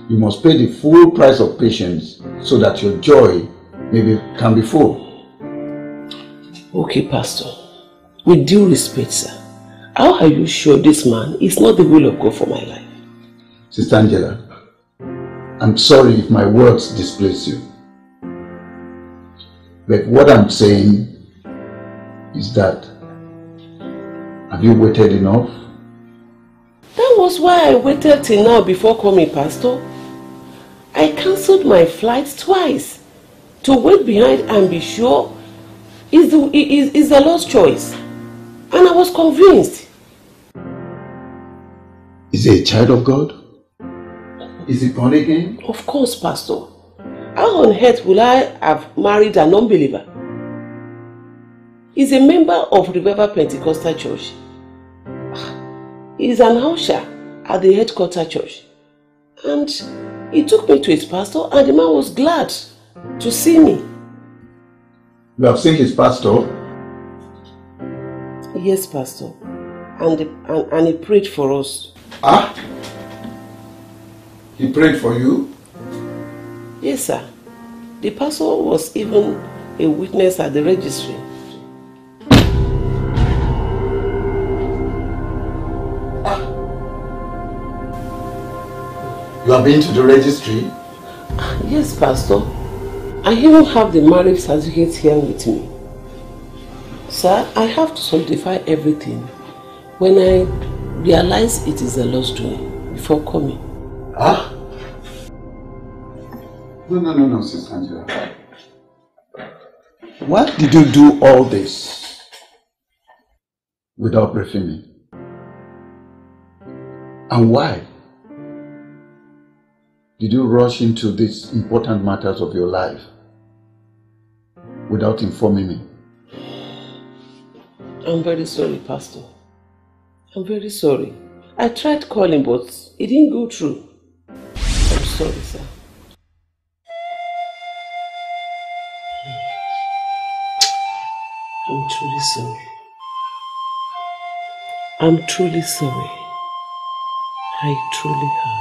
You must pay the full price of patience so that your joy can be full. Okay, Pastor. With due respect, sir, how are you sure this man is not the will of God for my life? Sister Angela, I'm sorry if my words displease you. But what I'm saying is that, have you waited enough? That was why I waited till now before coming, Pastor. I cancelled my flight twice to wait behind and be sure is the Lord's choice. And I was convinced. Is he a child of God? Is he born again? Of course, Pastor. How on earth will I have married an unbeliever? He's a member of Revival Pentecostal Church. He's an usher at the headquarters church. And he took me to his pastor and the man was glad to see me. You have seen his pastor? Yes, pastor. And he prayed for us. Ah? He prayed for you? Yes, sir. The pastor was even a witness at the registry. You have been to the registry? Yes, pastor. I even have the marriage certificate here with me. Sir, I have to solidify everything when I realize it is the Lord's doing before coming. Ah? No, Sister Angela. Why did you do all this without briefing me? And why did you rush into these important matters of your life without informing me? I'm very sorry, Pastor. I'm very sorry. I tried calling, but it didn't go through. I'm sorry, sir. I'm truly sorry. I'm truly sorry. I truly am.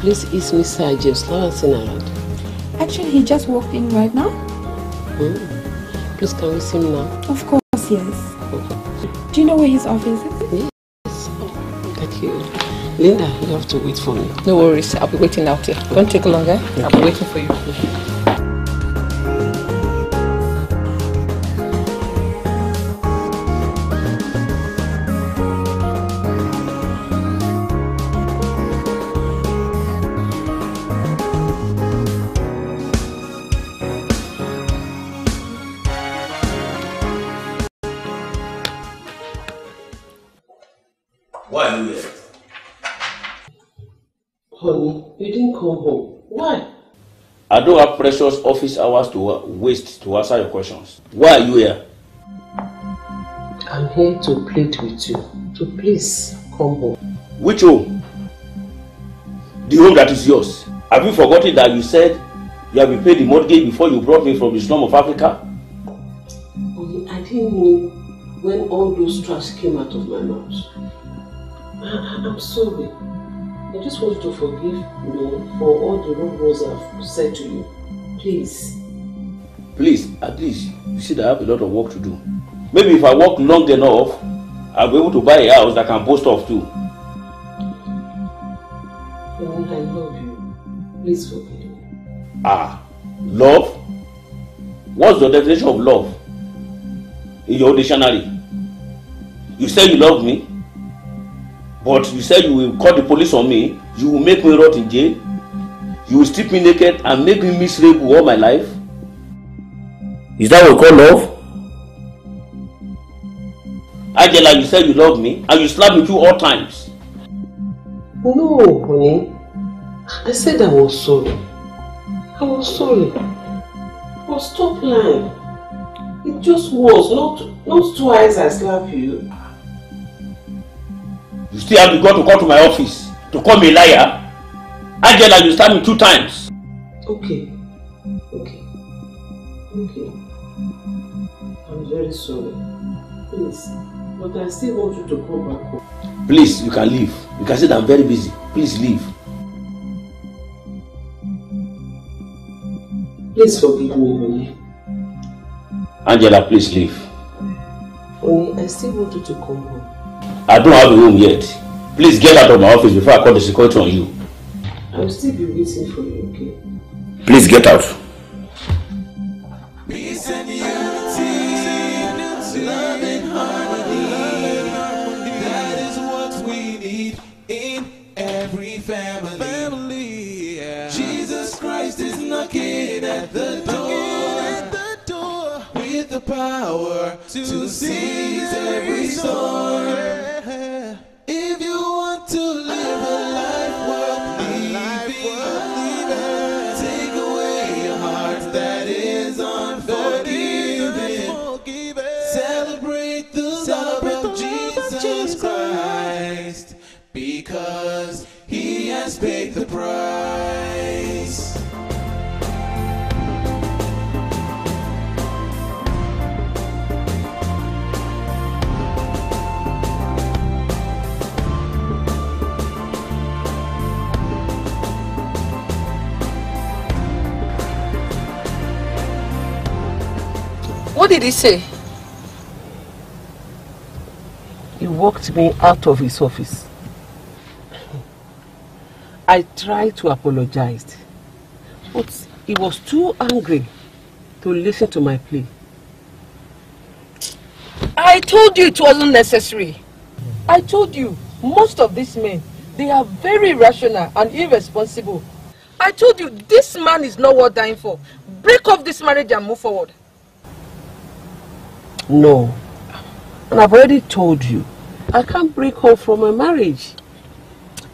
Please, is Mr. James Lawson around? Actually, he just walked in right now. Please, can we see him now? Of course, yes. Do you know where his office is? Yes. Thank you. Linda, you have to wait for me. No worries, I'll be waiting out here. Don't take long, eh? I'll be waiting for you. Why are you here? Honey, you didn't come home. Why? I don't have precious office hours to waste to answer your questions. Why are you here? I'm here to plead with you. So please come home. Which home? The home that is yours. Have you forgotten that you said you have been paid the mortgage before you brought me from the slum of Africa? Honey, I didn't know when all those trash came out of my mouth. I'm sorry. I just want you to forgive me for all the wrong words I've said to you. Please. Please, at least you see that I have a lot of work to do. Maybe if I work long enough, I'll be able to buy a house that I can boast of too. Honey, I love you. Please forgive me. Ah, love? What's the definition of love in your dictionary? You say you love me, but you say you will call the police on me, you will make me rot in jail, you will strip me naked and make me miserable all my life? Is that what you call love? Angela, you said you love me and you slapped me 2 all times. No, honey. I said I was sorry. I was sorry. But stop lying. It just was, not twice I slap you. You still have the gun to come to my office to call me a liar? Angela, you stabbed me 2 times. Okay. I'm very sorry. Please. But I still want you to come back home. Please, you can leave. You can say that I'm very busy. Please leave. Please forgive me, honey. Angela, please leave. Honey, I still want you to come home. I don't have a room yet. Please get out of my office before I call the security on you. I will still be waiting for you, okay? Please get out. Peace and unity, love and harmony. That is what we need in every family. Yeah. Jesus Christ is knocking at the door, with the power to seize every storm. If you want to live a life worth living, take away a heart that is unforgiving. Celebrate the love of Jesus Christ, because He has paid the price. What did he say? He walked me out of his office. I tried to apologize, but he was too angry to listen to my plea. I told you it wasn't necessary. I told you, most of these men, they are very irrational and irresponsible. I told you, this man is not worth dying for. Break off this marriage and move forward. No. And I've already told you, I can't break off from a marriage.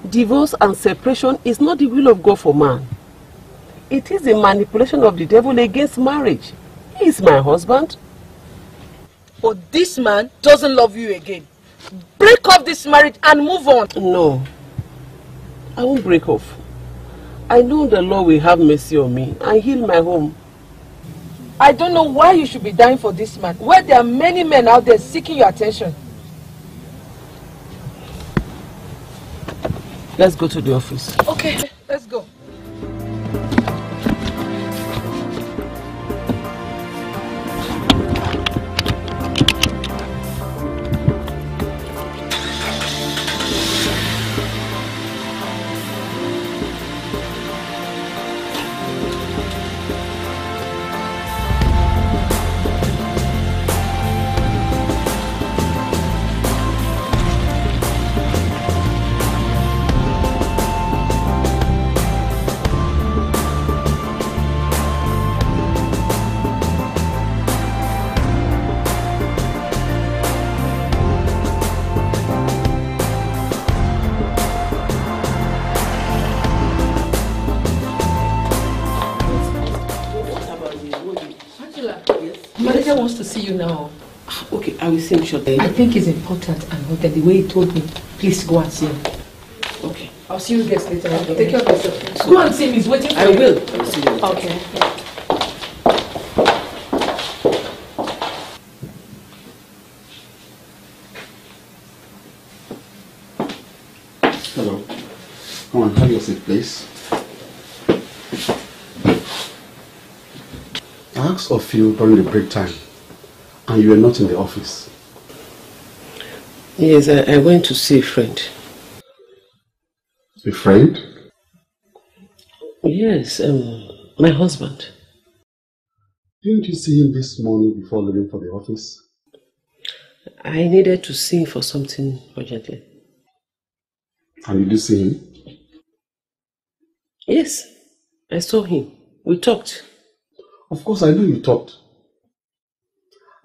Divorce and separation is not the will of God for man. It is a manipulation of the devil against marriage. He is my husband. But this man doesn't love you again. Break off this marriage and move on. No. I won't break off. I know the Lord will have mercy on me and heal my home. I don't know why you should be dying for this man, where there are many men out there seeking your attention. Let's go to the office. Okay, let's go. Wants to see you now. Okay, I will see him shortly. I think it's important and urgent the way he told me. Please go and see him. Okay. I'll see you guys later. Okay. Take care of yourself. Go and see him. He's waiting for you. I will. I'll see you. Okay. Hello. Come on, have your seat, please. I asked of you during the break time, and you were not in the office. Yes, I went to see a friend. A friend? Yes, my husband. Didn't you see him this morning before leaving for the office? I needed to see him for something urgently. And did you see him? Yes, I saw him. We talked. Of course, I know you talked.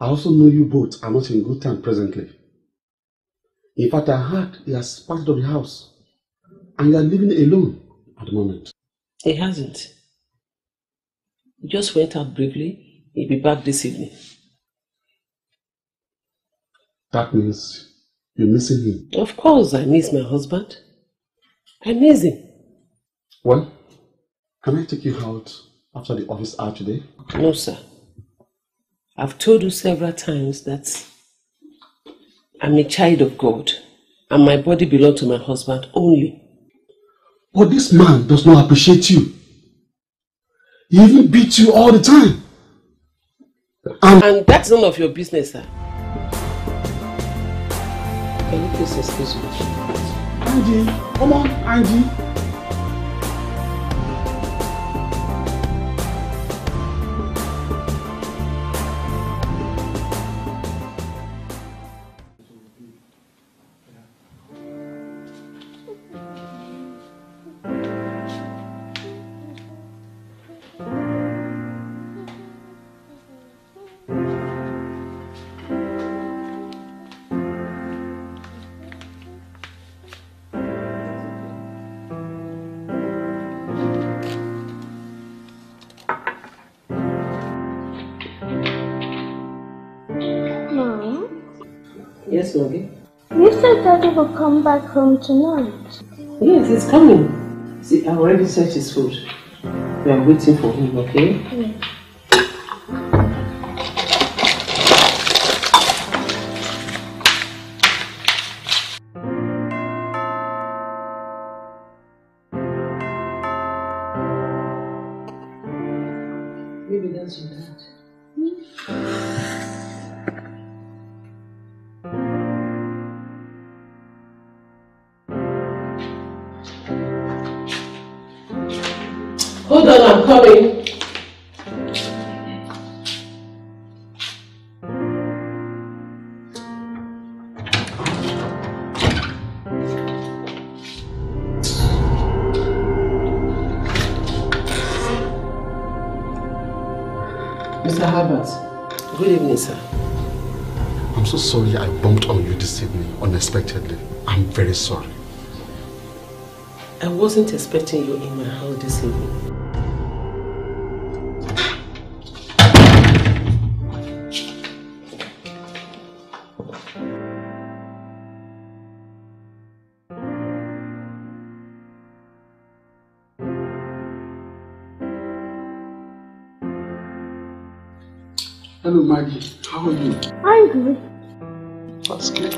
I also know you both are not in good time presently. In fact, I heard he has packed up the house and you are living alone at the moment. He hasn't. He just went out briefly. He'll be back this evening. That means you're missing him. Of course I miss my husband. I miss him. Well, can I take you out after the office hour today? No, sir. I've told you several times that I'm a child of God and my body belongs to my husband only. But this man does not appreciate you. He even beats you all the time. And that's none of your business, sir. Can you please excuse me? Angie, come on, Angie. Yes, Maggie? You said Daddy will come back home tonight. Yes, he's coming. See, I already set his food. We are waiting for him, okay? Yes. Maybe that's your dad. Hold on, I'm coming. Mr. Herbert, good evening, sir. I'm so sorry I bumped on you this evening unexpectedly. I'm very sorry. I wasn't expecting you in my house this evening. Hello, Maggie. How are you? I'm good. That's good.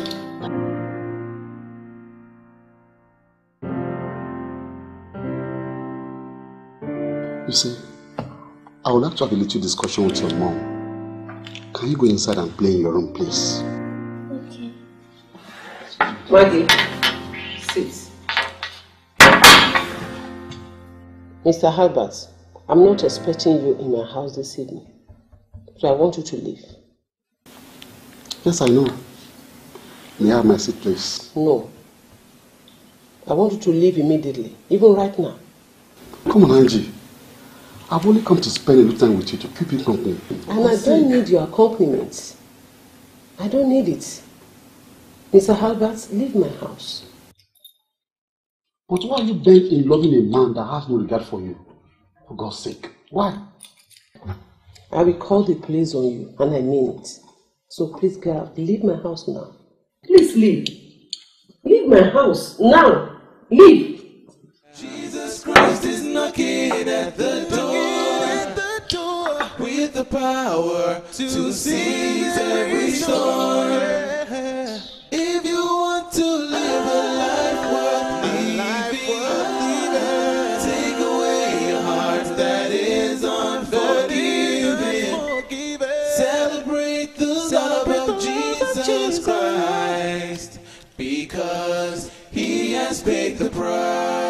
You see, I would like to have a little discussion with your mom. Can you go inside and play in your room, please? Okay. Maggie, sit. Mr. Herbert, I'm not expecting you in my house this evening. So I want you to leave. Yes, I know. May I have my seat, please? No. I want you to leave immediately, even right now. Come on, Angie. I've only come to spend a little time with you to keep you company. And I don't need your accompaniment. I don't need it. Mr. Herbert, leave my house. But why are you bent in loving a man that has no regard for you? For God's sake. Why? I will call the police on you, and I mean it. So please get out. Leave my house now. Please leave. Leave my house now. Leave. Jesus Christ is knocking at the door, with the power to seize every storm. If you want to live a life worth living, take away your heart that is unforgiving. Celebrate the love of Jesus Christ, because He has paid the price.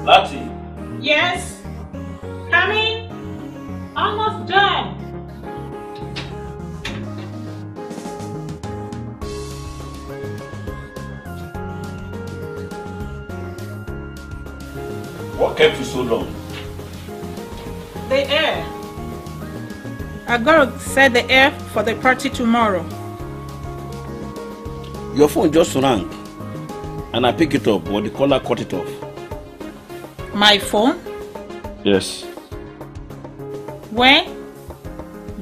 Lati. Yes. Coming. Almost done. What kept you so long? The air. I gotta set the air for the party tomorrow. Your phone just rang and I picked it up, but the caller cut it off. My phone? Yes. When?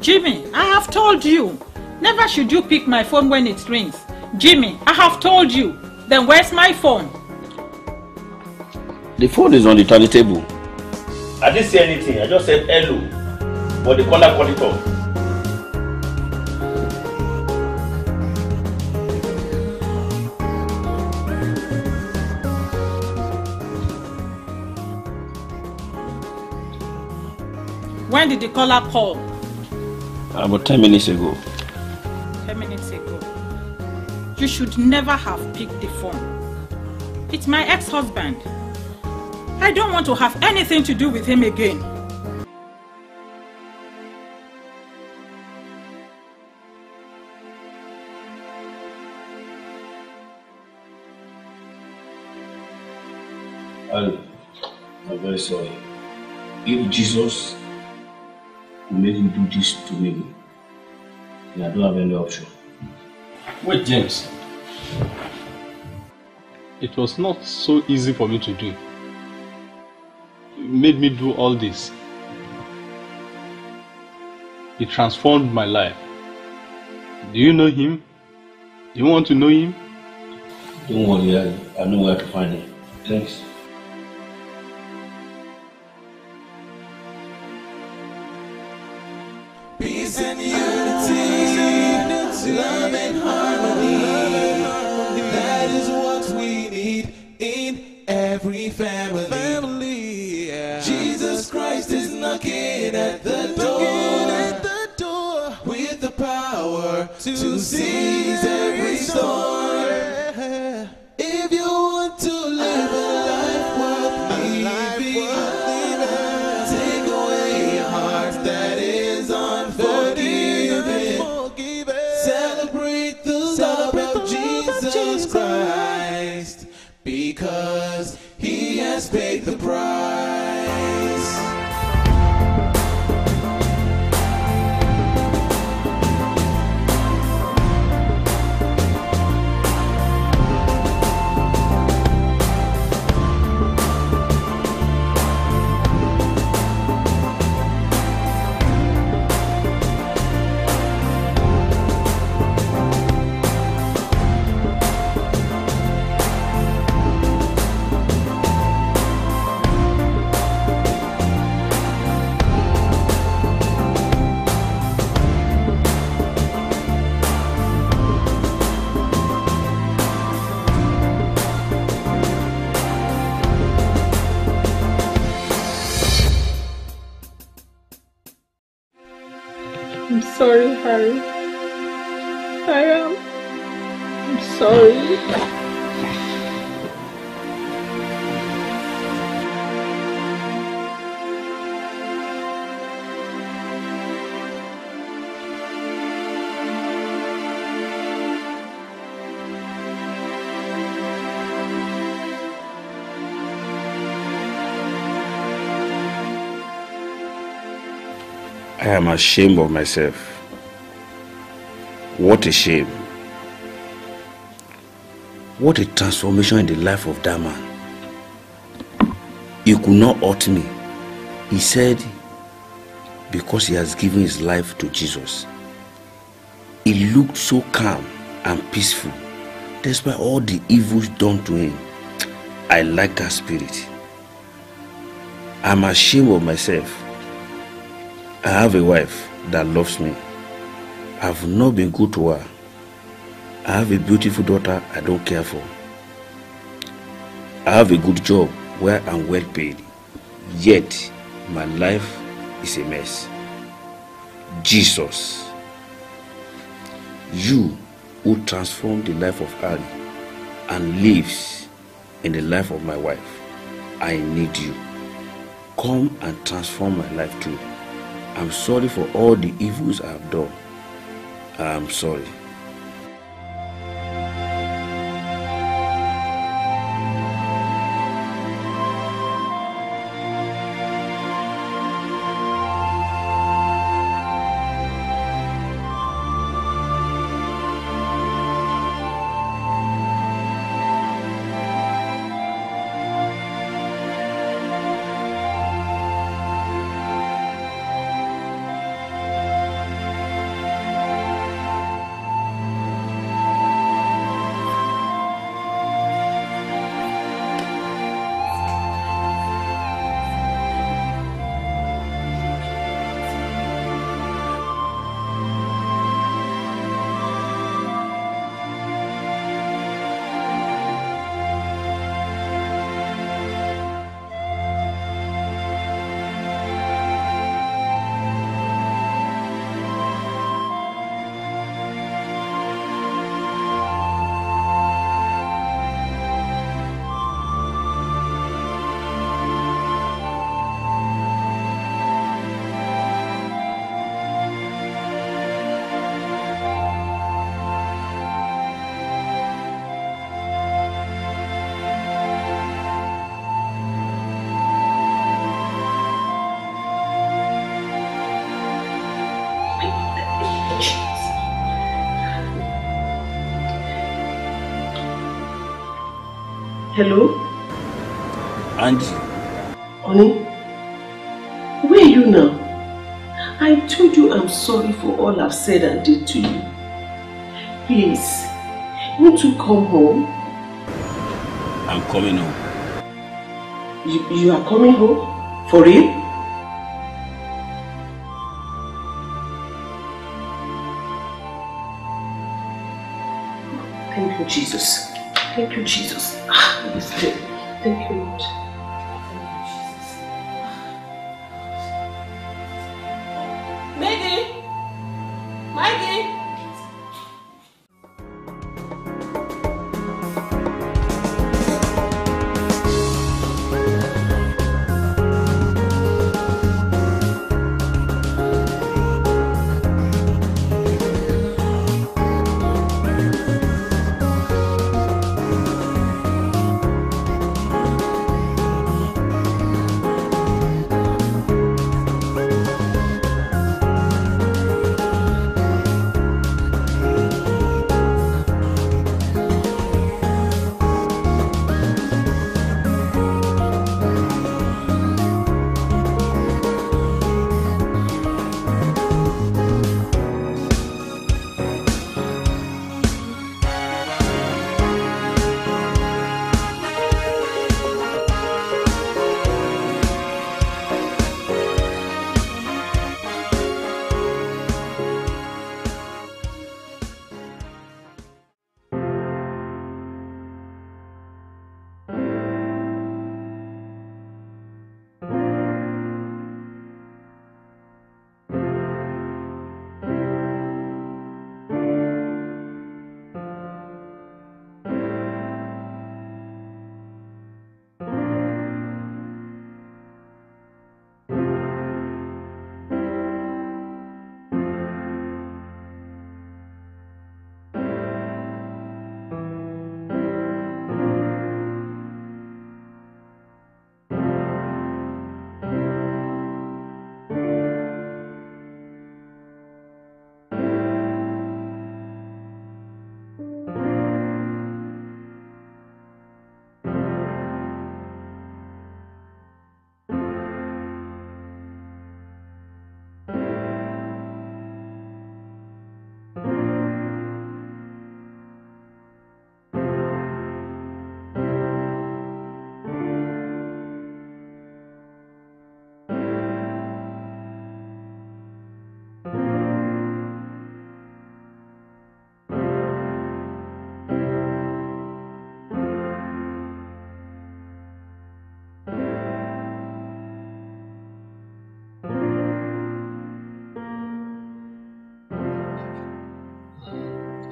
Jimmy, I have told you. Never should you pick my phone when it rings. Jimmy, I have told you. Then where's my phone? The phone is on the tiny table. I didn't say anything. I just said hello. But the caller cut it off. When did the caller call? About 10 minutes ago. 10 minutes ago. You should never have picked the phone. It's my ex-husband. I don't want to have anything to do with him again. Ali, I'm very sorry. If Jesus will make you do this to me, then I don't have any option. Wait, James. It was not so easy for me to do. You made me do all this. He transformed my life. Do you know him? Do you want to know him? Don't worry, I know where to find him. Thanks. Peace and unity, love and harmony. That is what we need in every family. Jesus Christ is knocking at the door with the power to seize every storm. If you want to live a life worth living, take away a heart that is unforgiving. Celebrate the love of Jesus Christ, because he has paid the price. I'm sorry, Harry. I am. I'm sorry. I am ashamed of myself. What a shame. What a transformation in the life of that man. He could not hurt me. He said, because he has given his life to Jesus. He looked so calm and peaceful, despite all the evils done to him. I like that spirit. I'm ashamed of myself. I have a wife that loves me. I've not been good to her. I have a beautiful daughter I don't care for. I have a good job where I'm well paid. Yet, my life is a mess. Jesus, you who transformed the life of Ali and lives in the life of my wife, I need you. Come and transform my life too. I'm sorry for all the evils I have done. I'm sorry. Hello? Angie. Honey? Where are you now? I told you I'm sorry for all I've said and did to you. Please, won't you come home? I'm coming home. You are coming home? For real? Thank you, Jesus. Thank you, Jesus. Thank you, Lord. Maggie! Maggie!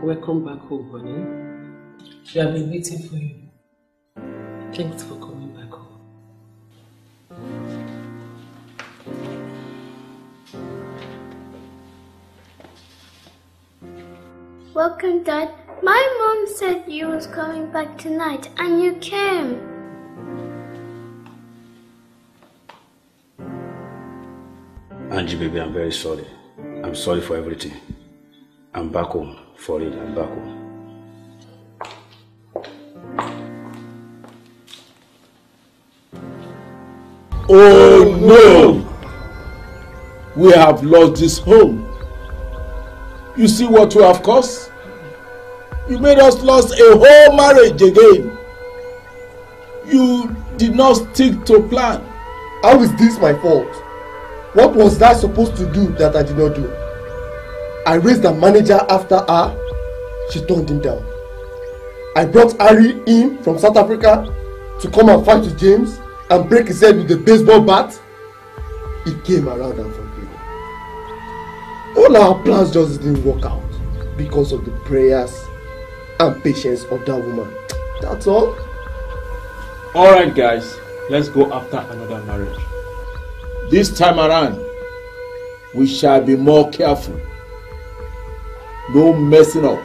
Welcome back home, honey. We have been waiting for you. Thanks for coming back home. Welcome, Dad. My mom said you was coming back tonight, and you came. Angie, baby, I'm very sorry. I'm sorry for everything. I'm back home. For it, I'm back home. Oh no! We have lost this home. You see what you have caused? You made us lose a whole marriage again. You did not stick to plan. How is this my fault? What was I supposed to do that I did not do? I raised the manager after her. She turned him down. I brought Harry in from South Africa to come and fight with James and break his head with a baseball bat. He came around and forgave me. All our plans just didn't work out because of the prayers and patience of that woman. That's all. Alright guys, let's go after another marriage. This time around, we shall be more careful. No messing up.